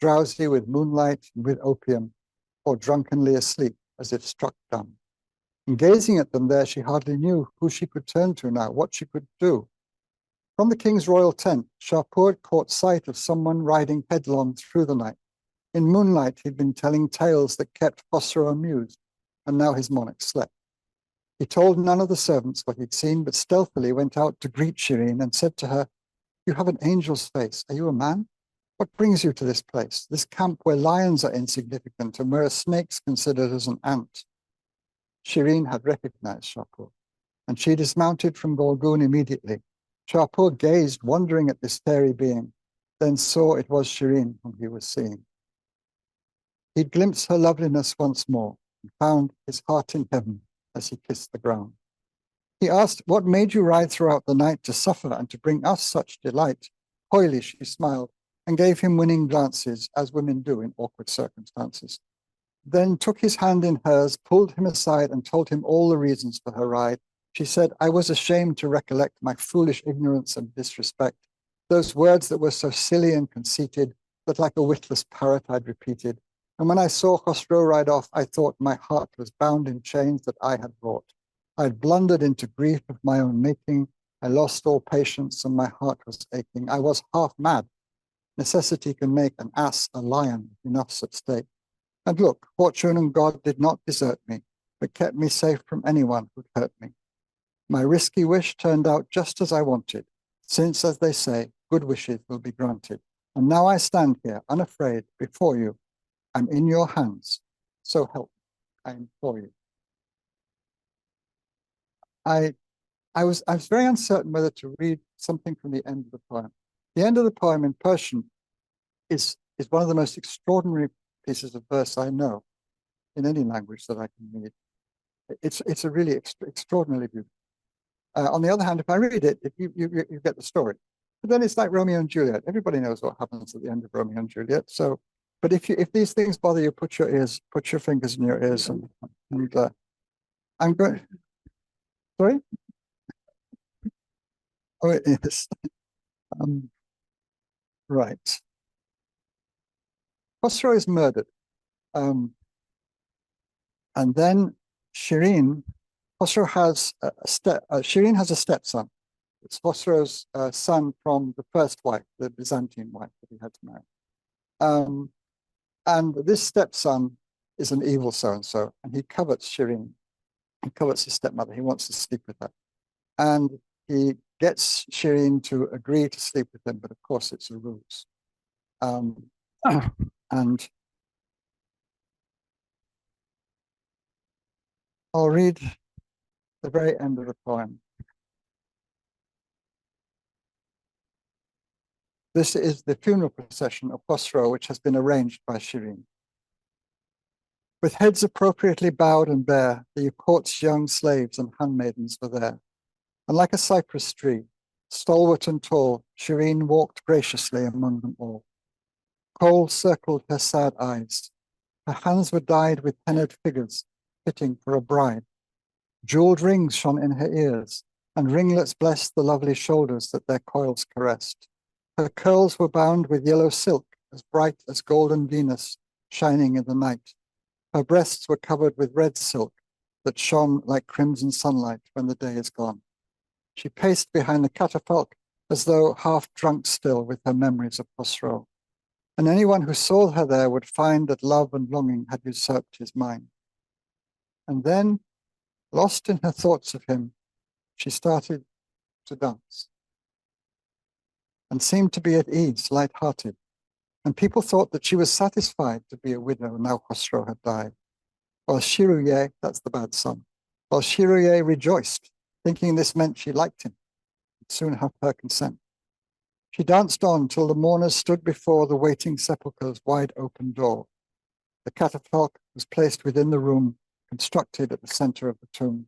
D: drowsy with moonlight and with opium, or drunkenly asleep as if struck dumb. And gazing at them there, she hardly knew who she could turn to now, what she could do. From the king's royal tent, Shahpur caught sight of someone riding headlong through the night. In moonlight, he'd been telling tales that kept Khosrow amused, and now his monarch slept. He told none of the servants what he'd seen, but stealthily went out to greet Shirin and said to her, "You have an angel's face. Are you a man? What brings you to this place, this camp where lions are insignificant and where a snake's considered as an ant?" Shirin had recognized Shahpur, and she dismounted from Golgun immediately. Shahpur gazed, wondering at this fairy being, then saw it was Shirin whom he was seeing. He'd glimpsed her loveliness once more and found his heart in heaven as he kissed the ground. He asked, "What made you ride throughout the night to suffer and to bring us such delight?" Coyly she smiled and gave him winning glances, as women do in awkward circumstances. Then took his hand in hers, pulled him aside, and told him all the reasons for her ride. She said, "I was ashamed to recollect my foolish ignorance and disrespect, those words that were so silly and conceited, that like a witless parrot I'd repeated. And when I saw Khosrow ride off, I thought my heart was bound in chains that I had wrought. I'd blundered into grief of my own making. I lost all patience and my heart was aching. I was half mad. Necessity can make an ass a lion, enough's at stake. And look, fortune and God did not desert me, but kept me safe from anyone who'd hurt me. My risky wish turned out just as I wanted, since, as they say, good wishes will be granted. And now I stand here, unafraid, before you. I'm in your hands, so help me, I implore you." I was very uncertain whether to read something from the end of the poem. The end of the poem in Persian is one of the most extraordinary pieces of verse I know in any language that I can read. It's a really extraordinarily beautiful. On the other hand, if I read it, you get the story. But then it's like Romeo and Juliet. Everybody knows what happens at the end of Romeo and Juliet. So, but if these things bother you, put your fingers in your ears, and I'm going. Sorry. Oh, it is. Right. Khosrow is murdered, and then Shirin. Khosrow has Shirin has a stepson. It's Khosrow's son from the first wife, the Byzantine wife that he had to marry. And this stepson is an evil so-and-so, and he covets Shirin. He covets his stepmother. He wants to sleep with her. And he gets Shirin to agree to sleep with him, but of course it's a ruse. And I'll read the very end of the poem. This is the funeral procession of Khosrow, which has been arranged by Shirin. With heads appropriately bowed and bare, the court's young slaves and handmaidens were there. And like a cypress tree, stalwart and tall, Shirin walked graciously among them all. Kohl circled her sad eyes. Her hands were dyed with pennered figures, fitting for a bride. Jeweled rings shone in her ears, and ringlets blessed the lovely shoulders that their coils caressed. Her curls were bound with yellow silk, as bright as golden Venus, shining in the night. Her breasts were covered with red silk, that shone like crimson sunlight when the day is gone. She paced behind the catafalque as though half drunk still with her memories of Khosrow. And anyone who saw her there would find that love and longing had usurped his mind. And then, lost in her thoughts of him, she started to dance and seemed to be at ease, light-hearted. And people thought that she was satisfied to be a widow now Khosrow had died. While Shiruye, that's the bad son, while Shiruye rejoiced, thinking this meant she liked him, would soon have her consent. She danced on till the mourners stood before the waiting sepulchre's wide open door. The catafalque was placed within the room, constructed at the center of the tomb.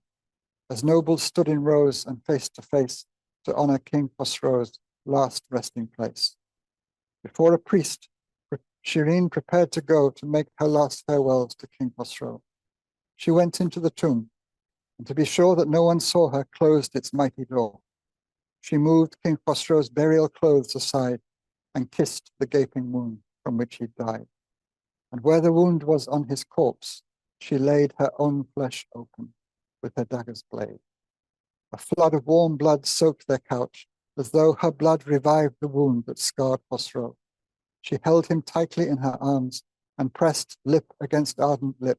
D: As nobles stood in rows and face to face to honor King Khosrow's last resting place. Before a priest, Shirin prepared to go to make her last farewells to King Khosrow. She went into the tomb, and to be sure that no one saw her, closed its mighty door. She moved King Khosrow's burial clothes aside and kissed the gaping wound from which he died. And where the wound was on his corpse, she laid her own flesh open with her dagger's blade. A flood of warm blood soaked their couch, as though her blood revived the wound that scarred Khosrow. She held him tightly in her arms and pressed lip against ardent lip,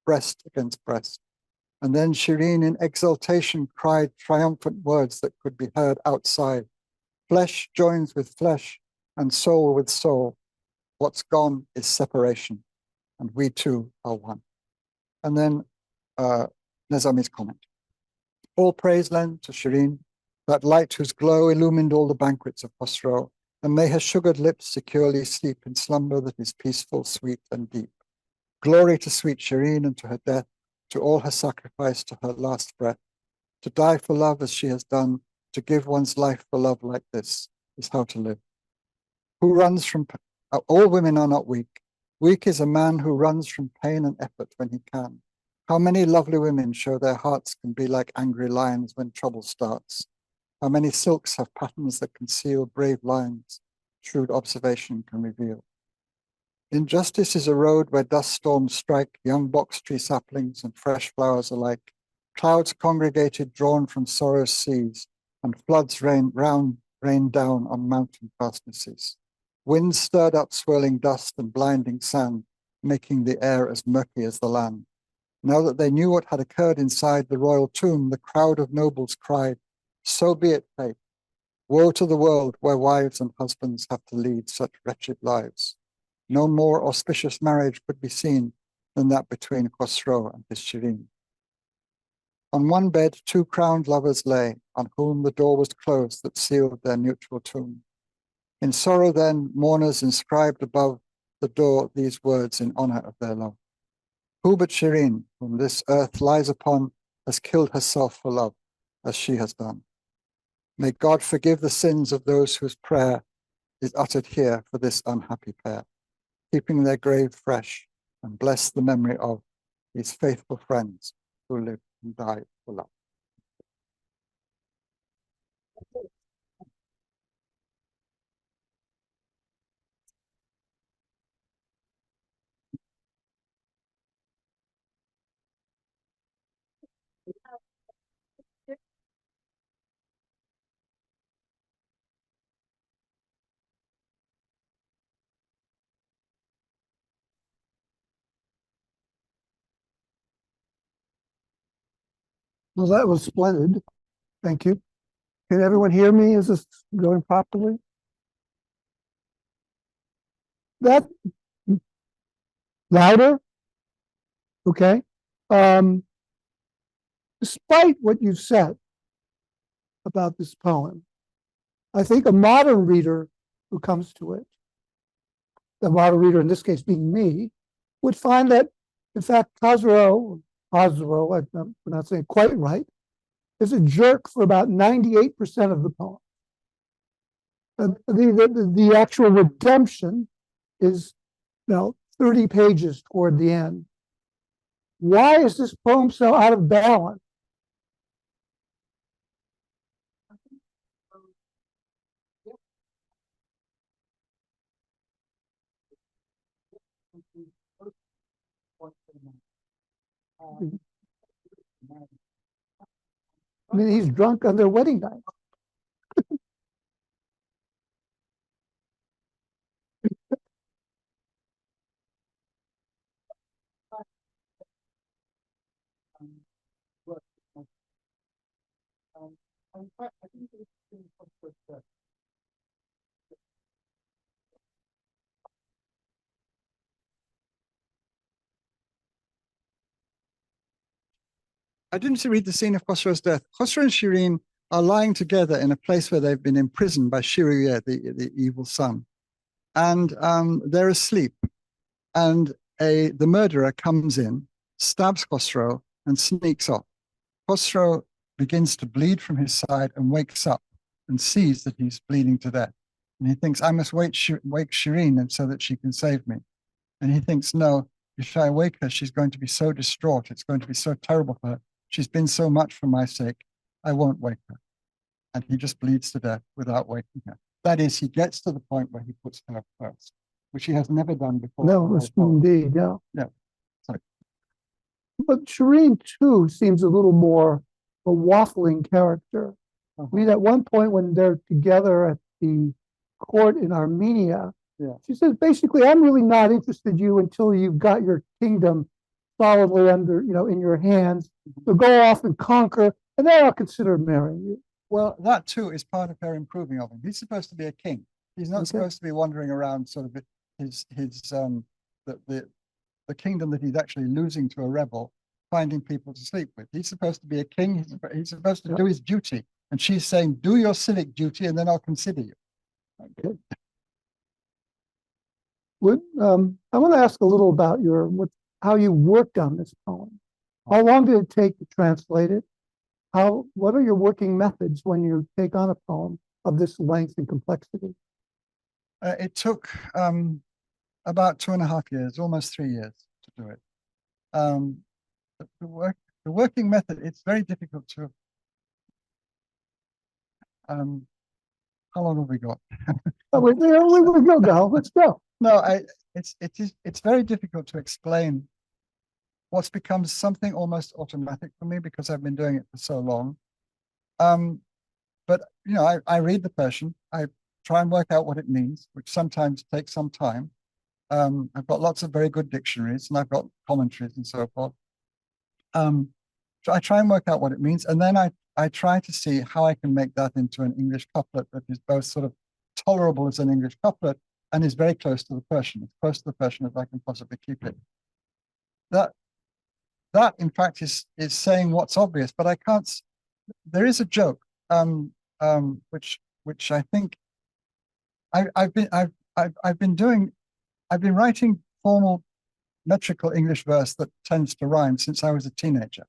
D: breast against breast. And then Shirin in exultation cried triumphant words that could be heard outside. Flesh joins with flesh and soul with soul. What's gone is separation, and we two are one. And then Nezami's comment. All praise lend to Shirin, that light whose glow illumined all the banquets of Khosrow, and may her sugared lips securely sleep in slumber that is peaceful, sweet, and deep. Glory to sweet Shirin and to her death, to all her sacrifice, to her last breath. To die for love as she has done, to give one's life for love like this, is how to live. Who runs from, all women are not weak. Weak is a man who runs from pain and effort when he can. How many lovely women show their hearts can be like angry lions when trouble starts. How many silks have patterns that conceal brave lines, shrewd observation can reveal. Injustice is a road where dust storms strike young box tree saplings and fresh flowers alike. Clouds congregated drawn from sorrow's seas, and floods rain down on mountain fastnesses. Winds stirred up swirling dust and blinding sand, making the air as murky as the land. Now that they knew what had occurred inside the royal tomb, the crowd of nobles cried, "So be it, fate. Woe to the world where wives and husbands have to lead such wretched lives." No more auspicious marriage could be seen than that between Khosrow and his Shirin. On one bed, two crowned lovers lay, on whom the door was closed that sealed their mutual tomb. In sorrow then, mourners inscribed above the door these words in honor of their love. Who but Shirin, whom this earth lies upon, has killed herself for love, as she has done? May God forgive the sins of those whose prayer is uttered here for this unhappy pair, keeping their grave fresh, and bless the memory of these faithful friends who lived and died for love.
E: Well, that was splendid. Thank you. Can everyone hear me? Is this going properly? That louder? Okay. Despite what you've said about this poem, I think a modern reader who comes to it, the modern reader in this case being me, would find that, in fact, Khosrow, I'm not saying quite right, is a jerk for about 98% of the poem. The actual redemption is 30 pages toward the end. Why is this poem so out of balance? I mean, he's drunk on their wedding night.
D: I didn't read the scene of Khosrow's death. Khosrow and Shirin are lying together in a place where they've been imprisoned by Shiruyeh, the evil son. And they're asleep. And the murderer comes in, stabs Khosrow, and sneaks off. Khosrow begins to bleed from his side and wakes up and sees that he's bleeding to death. And he thinks, I must wake Shirin and so that she can save me. And he thinks, no, if I wake her, she's going to be so distraught. It's going to be so terrible for her. She's been so much for my sake. I won't wake her. And he just bleeds to death without waking her. That is, he gets to the point where he puts her first, which he has never done before.
E: No, it's indeed, yeah.
D: Yeah. Sorry.
E: But Shireen, too, seems a little more a waffling character. I mean, at one point when they're together at the court in Armenia, she says, basically, I'm really not interested in you until you've got your kingdom solidly under, in your hands. So go off and conquer, and then I'll consider marrying you.
D: Well, that too is part of her improving of him. He's supposed to be a king. He's not supposed to be wandering around sort of the kingdom that he's actually losing to a rebel, finding people to sleep with. He's supposed to be a king. He's supposed to do his duty. And she's saying, do your civic duty, and then I'll consider you.
E: Okay. I want to ask a little about how you worked on this poem. How long did it take to translate it? What are your working methods when you take on a poem of this length and complexity?
D: It took about 2.5 years, almost 3 years to do it. The working method, it's very difficult to. How long have we got?
E: We go now. Let's go.
D: No, it's very difficult to explain what's become something almost automatic for me because I've been doing it for so long. But I read the Persian, I try and work out what it means, which sometimes takes some time. I've got lots of very good dictionaries and I've got commentaries and so forth. So I try and work out what it means, and then I try to see how I can make that into an English couplet that is both sort of tolerable as an English couplet and is very close to the Persian, as close to the Persian as I can possibly keep it. That in fact is saying what's obvious, but I can't. There is a joke, which I think I've been writing formal metrical English verse that tends to rhyme since I was a teenager,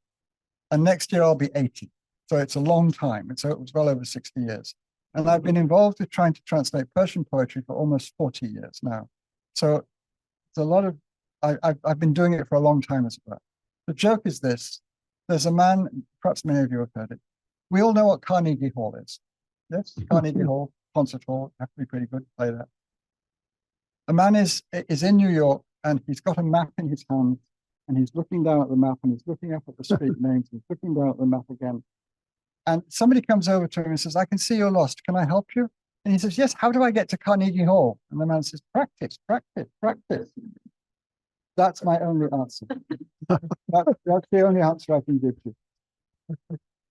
D: and next year I'll be 80. So it's a long time. And so it was well over 60 years. And I've been involved with trying to translate Persian poetry for almost 40 years now. So it's a lot of, I've been doing it for a long time as well. The joke is this: there's a man, perhaps many of you have heard it. We all know what Carnegie Hall is. Yes, Carnegie Hall, concert hall, have to be pretty good to play that. A man is in New York and he's got a map in his hand and he's looking down at the map and he's looking up at the street names and he's looking down at the map again. And somebody comes over to him and says, I can see you're lost. Can I help you? And he says, yes, how do I get to Carnegie Hall? And the man says, practice, practice, practice. That's my only answer. That's the only answer I can give you.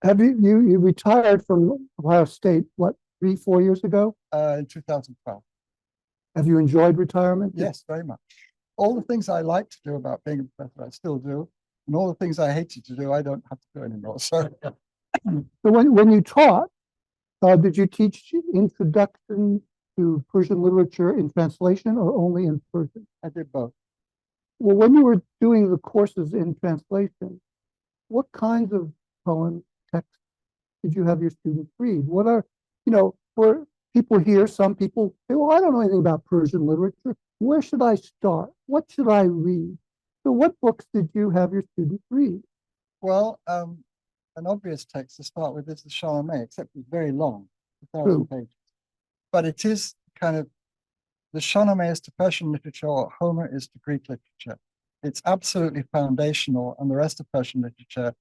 E: Have you retired from Ohio State, what, 3-4 years ago?
D: In 2012.
E: Have you enjoyed retirement?
D: Yes, very much. All the things I like to do about being a professor, I still do. And all the things I hated to do, I don't have to do anymore. So
E: when you taught, did you teach introduction to Persian literature in translation or only in Persian?
D: I did both.
E: Well, when you were doing the courses in translation, what kinds of poems, texts did you have your students read? What are, for people here, some people say, well, I don't know anything about Persian literature. Where should I start? What should I read? So what books did you have your students read?
D: Well, an obvious text to start with is the Shahnameh, except it's very long, 1,000 pages. But it is kind of, the Shahnameh is to Persian literature what Homer is to Greek literature. It's absolutely foundational, and the rest of Persian literature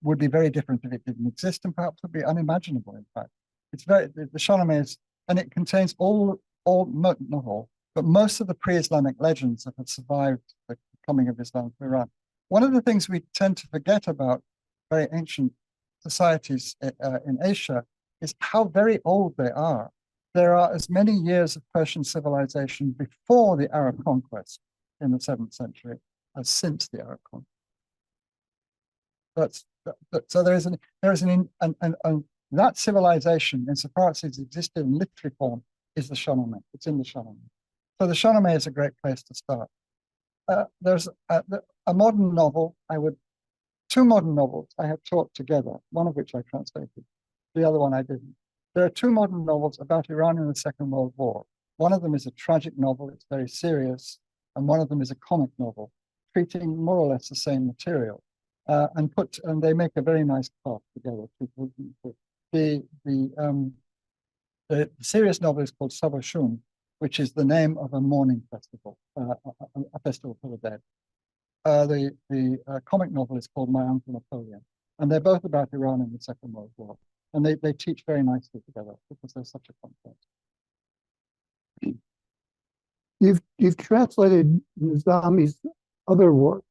D: would be very different if it didn't exist, and perhaps would be unimaginable, in fact. It's very, the Shahnameh is, and it contains not all, but most of the pre-Islamic legends that have survived the coming of Islam to Iran. One of the things we tend to forget about very ancient societies in Asia is how very old they are. There are as many years of Persian civilization before the Arab conquest in the 7th century as since the Arab conquest. So there is and that civilization, insofar as it's existed in literary form, is the Shahnameh. It's in the Shahnameh. So the Shahnameh is a great place to start. There's a modern novel. Two modern novels I have taught together, one of which I translated, the other one I didn't. There are two modern novels about Iran in the Second World War. One of them is a tragic novel, it's very serious, and one of them is a comic novel, treating more or less the same material. And they make a very nice craft together. The serious novel is called Sabashun, which is the name of a mourning festival, a festival for the dead. The comic novel is called My Uncle Napoleon, and they're both about Iran in the Second World War. And they teach very nicely together because there's such a contrast.
E: You've translated Nezami's other work,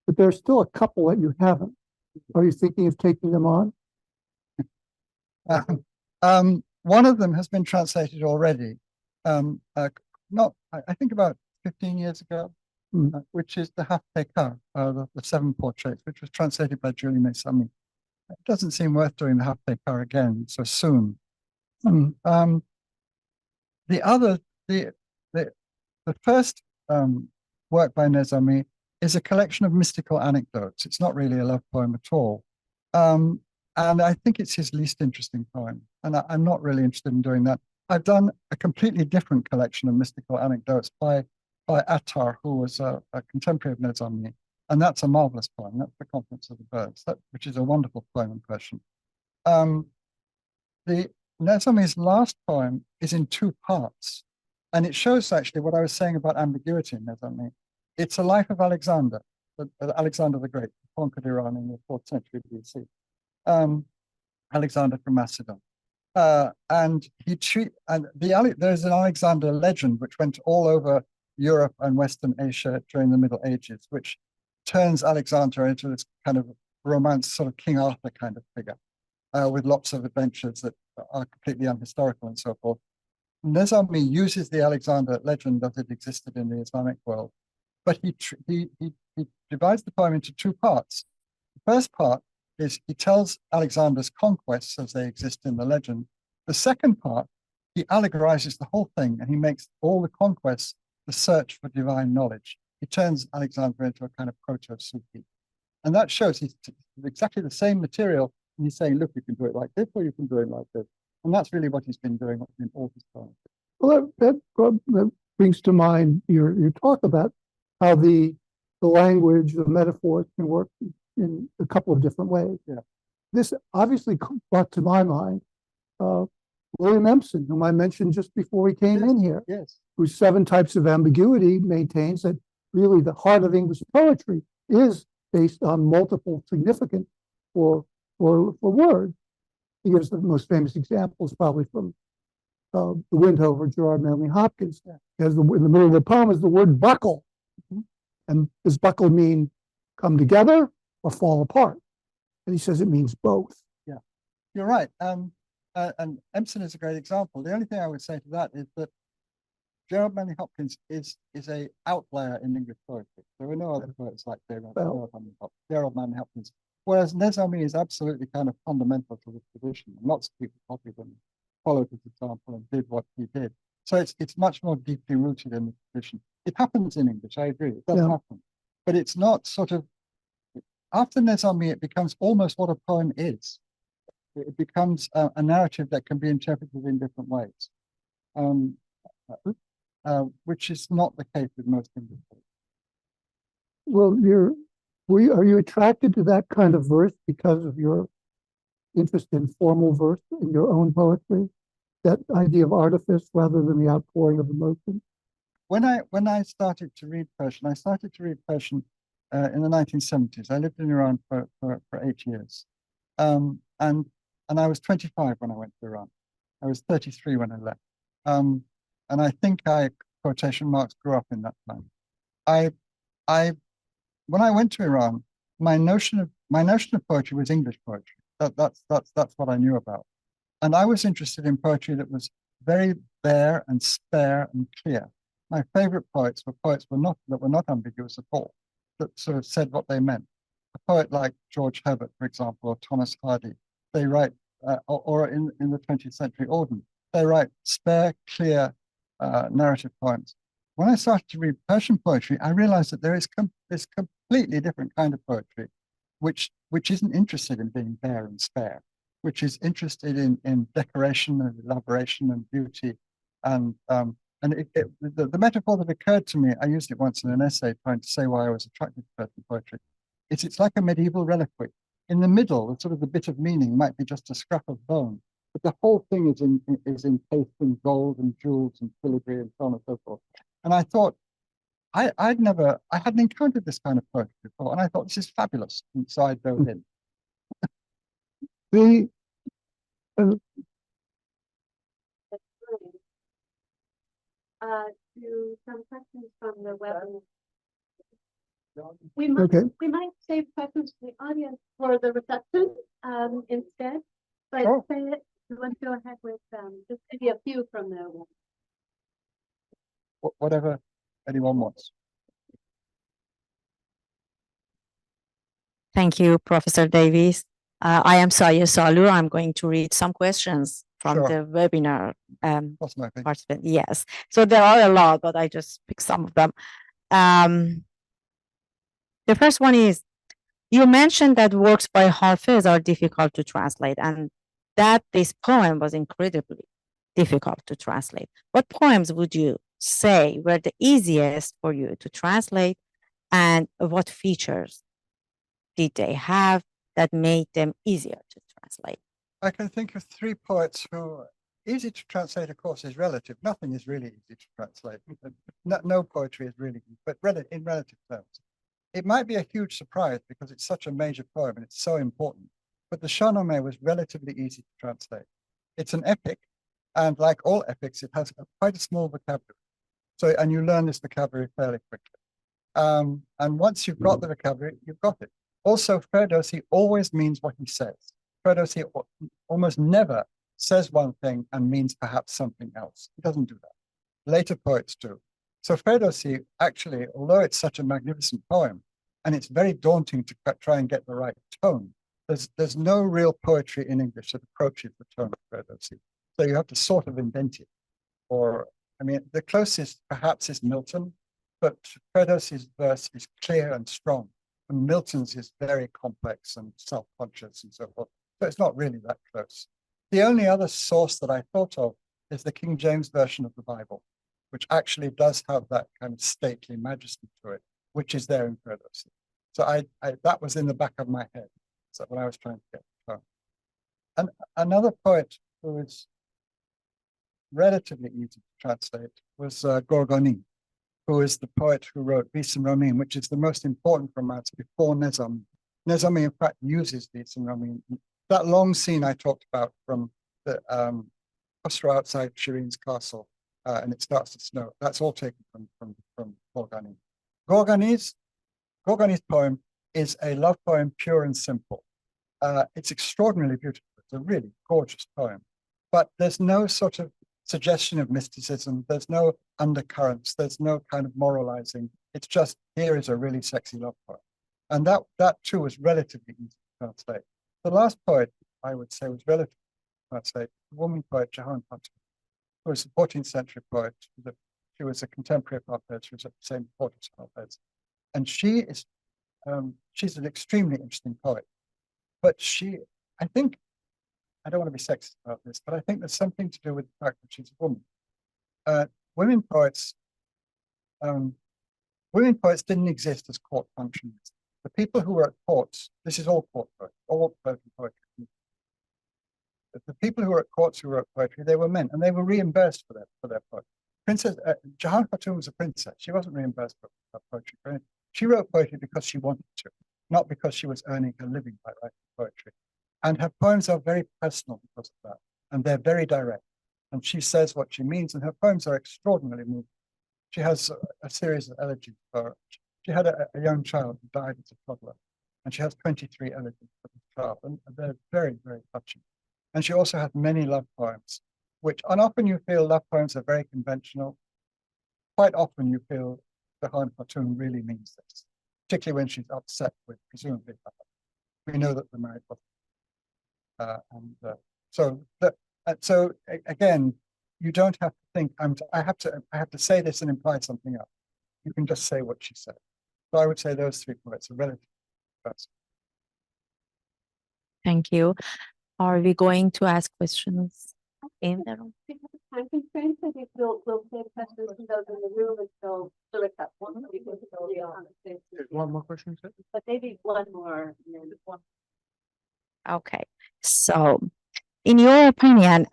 E: but there's still a couple that you haven't. Are you thinking of taking them on?
D: One of them has been translated already, I think about 15 years ago, which is the Hafteka, the 7 portraits, which was translated by Nezami. It doesn't seem worth doing the Hafteka again so soon. The first work by Nezami is a collection of mystical anecdotes. It's not really a love poem at all. And I think it's his least interesting poem. And I'm not really interested in doing that. I've done a completely different collection of mystical anecdotes by Attar, who was a contemporary of Nezami. And that's a marvelous poem. That's The Conference of the Birds, which is a wonderful poem in Persian. The Nezami's last poem is in 2 parts. And it shows actually what I was saying about ambiguity in Nezami. It's a life of Alexander the Great, who conquered Iran in the 4th century BC. Alexander from Macedon. There's an Alexander legend which went all over Europe and Western Asia during the Middle Ages, which turns Alexander into this kind of romance, sort of King Arthur kind of figure, with lots of adventures that are completely unhistorical and so forth. Nezami uses the Alexander legend as it existed in the Islamic world, but he divides the poem into 2 parts. The first part is he tells Alexander's conquests as they exist in the legend. The second part, he allegorizes the whole thing, and he makes all the conquests the search for divine knowledge. He turns Alexander into a kind of proto-Sufi. And that shows he's exactly the same material, and he's saying, look, you can do it like this, or you can do it like this. And that's really what he's been doing in all his poems.
E: Well, that brings to mind your talk about how the language, the metaphors can work in a couple of different ways.
D: Yeah.
E: This obviously brought to my mind William Empson, whom I mentioned just before we came in here, whose 7 Types of Ambiguity maintains that really the heart of English poetry is based on multiple significance for words. He gives the most famous examples probably from the Windhover, Gerard Manley Hopkins. Because in the middle of the poem is the word buckle. And does buckle mean come together or fall apart? And he says it means both.
D: Yeah, you're right. And Empson is a great example. The only thing I would say to that is that Gerard Manley Hopkins is a outlier in English poetry. There are no other poets like Gerard Manley Hopkins. Whereas Nezami is absolutely kind of fundamental to the tradition. And lots of people copied him, followed his example, and did what he did. So it's much more deeply rooted in the tradition. It happens in English, I agree. It does happen. But it's not sort of, after Nezami, it becomes almost what a poem is. It becomes a narrative that can be interpreted in different ways, which is not the case with most English poets.
E: Well, are you attracted to that kind of verse because of your interest in formal verse in your own poetry? That idea of artifice rather than the outpouring of emotion?
D: When I started to read Persian, in the 1970s. I lived in Iran for 8 years. And I was 25 when I went to Iran. I was 33 when I left. And I think I, quotation marks, grew up in that time. When I went to Iran, my notion of poetry was English poetry. That's what I knew about. And I was interested in poetry that was very bare and spare and clear. My favorite poets were that were not ambiguous at all, that sort of said what they meant. A poet like George Herbert, for example, or Thomas Hardy, they write, or in the 20th century, Auden, they write spare, clear narrative poems. When I started to read Persian poetry, I realized that there is this completely different kind of poetry, which isn't interested in being bare and spare, which is interested in decoration and elaboration and beauty. And the metaphor that occurred to me, I used it once in an essay trying to say why I was attracted to Persian poetry. It's like a medieval reliquary. In the middle, sort of the bit of meaning might be just a scrap of bone, but the whole thing is encased in gold and jewels and filigree and so on and so forth. And I thought, I hadn't encountered this kind of poetry before, and I thought, this is fabulous. And so I dove in.
E: The
C: To some questions from the web.
E: We
C: might save questions from the audience for the reception instead. But
D: Sure.
C: You want to go ahead with just maybe a few from the web.
D: Whatever anyone wants.
F: Thank you, Professor Davies. I am Saya Salu. I'm going to read some questions from
D: Sure.
F: the webinar
D: That's my thing.
F: participant. Yes. So there are a lot, but I just picked some of them. The first one is, you mentioned that works by Hafiz are difficult to translate and that this poem was incredibly difficult to translate. What poems would you say were the easiest for you to translate, and what features did they have that made them easier to translate?
D: I can think of three poets who, easy to translate, of course, is relative. Nothing is really easy to translate. No poetry is really easy, but in relative terms. It might be a huge surprise because it's such a major poem and it's so important, but the Shahnameh was relatively easy to translate. It's an epic, and like all epics, it has quite a small vocabulary. So, and you learn this vocabulary fairly quickly. And once you've got the vocabulary, you've got it. Also, Ferdowsi always means what he says. Ferdowsi almost never says one thing and means perhaps something else. He doesn't do that. Later poets do. So Ferdowsi, actually, although it's such a magnificent poem, and it's very daunting to try and get the right tone, there's no real poetry in English that approaches the tone of Ferdowsi. So you have to sort of invent it. Or, I mean, the closest perhaps is Milton, but Ferdowsi's verse is clear and strong, and Milton's is very complex and self-conscious and so forth. So it's not really that close. The only other source that I thought of is the King James Version of the Bible, which actually does have that kind of stately majesty to it, which is there in Ferdowsi. So that was in the back of my head when I was trying to get the tone. And another poet who is relatively easy to translate was Gorgoni, who is the poet who wrote Vis and Ramin, which is the most important romance before Nezami. Nezami, in fact, uses Vis and Ramin. That long scene I talked about from the Khosrow outside Shirin's castle, and it starts to snow. That's all taken from Gorgani. Gorgani's poem is a love poem, pure and simple. It's extraordinarily beautiful. It's a really gorgeous poem, but there's no sort of suggestion of mysticism. There's no undercurrents. There's no kind of moralizing. It's just, here is a really sexy love poem. And that too was relatively easy to translate. The last poet, I would say, was relatively easy to translate. The woman poet, Jahan Khatun, who was a 14th century poet. She was a contemporary of Hafez. She was at the same court as Hafez. And she's an extremely interesting poet. But I think, I don't want to be sexist about this, but I think there's something to do with the fact that she's a woman. Women poets didn't exist as court functionaries. The people who were at courts, this is all court poetry, all Persian poetry. The people who were at courts who wrote poetry, they were men, and they were reimbursed for their poetry. Jahan Khatun was a princess. She wasn't reimbursed for her poetry. She wrote poetry because she wanted to, not because she was earning her living by writing poetry. And her poems are very personal because of that, and they're very direct. And she says what she means, and her poems are extraordinarily moving. She has a series of elegies. She had a young child who died as a toddler, and she has 23 elegies for this child, and they're very, very touching. And she also has many love poems, which, and often you feel love poems are very conventional. Quite often you feel Farhad Khatun really means this, particularly when she's upset with, presumably, we know that the marriage was. So again, you don't have to think. I have to say this and imply something else. You can just say what she said. So I would say those 3 poets are relative.
F: Thank you. Are we going to ask questions in the room?
C: We have a time constraint, so we'll take questions from those in the room until Philippa.
A: One more question, sir?
C: But maybe one more.
F: Okay, so in your opinion,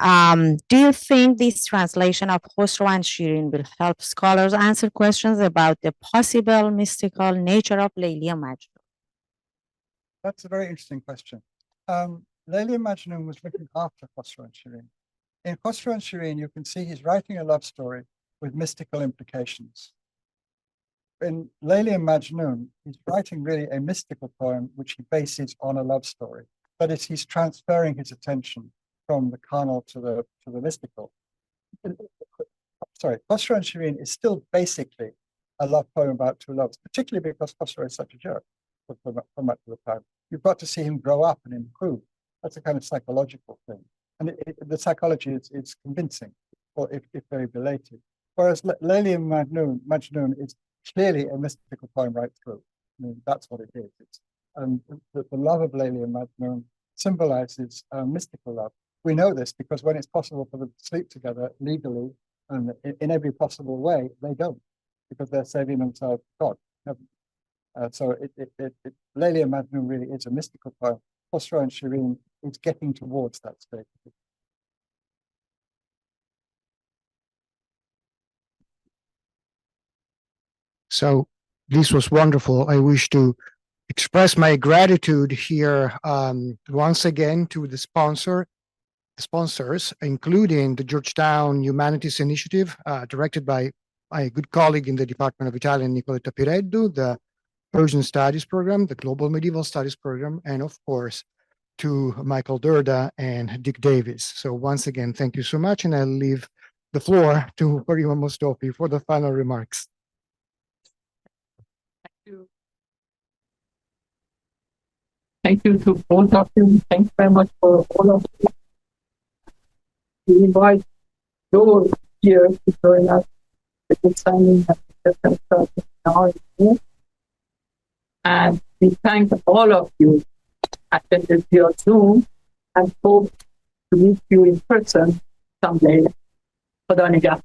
F: do you think this translation of Khosrow and Shirin will help scholars answer questions about the possible mystical nature of Layli and Majnun?
D: That's a very interesting question. Layli and Majnun was written after Khosrow and Shirin. In Khosrow and Shirin, you can see he's writing a love story with mystical implications. In Layli and Majnun, he's writing really a mystical poem which he bases on a love story, but he's transferring his attention from the carnal to the mystical. Sorry, Khosrow and Shirin is still basically a love poem about 2 loves, particularly because Khosrow is such a jerk for much of the time. You've got to see him grow up and improve. That's a kind of psychological thing. And the psychology is convincing, or if very belated. Whereas Layli and Majnun is clearly a mystical poem right through. I mean, that's what it is. It's, the love of Layli and Majnun symbolizes mystical love. We know this because when it's possible for them to sleep together legally and in every possible way, they don't, because they're saving themselves God. So Layli and Majnun really is a mystical poem. Khosrow and Shirin is getting towards that state.
A: So this was wonderful. I wish to express my gratitude here once again to the sponsors, including the Georgetown Humanities Initiative, directed by my good colleague in the Department of Italian, Nicoletta Pireddu, the Persian Studies Program, the Global Medieval Studies Program, and of course, to Michael Durda and Dick Davis. So once again, thank you so much, and I'll leave the floor to Karima Mostofi for the final remarks.
B: Thank you to both of you. Thanks very much for all of you. We invite those here to join us with the signing of the and we thank all of you attended via Zoom and hope to meet you in person someday. Khuda nigahbar.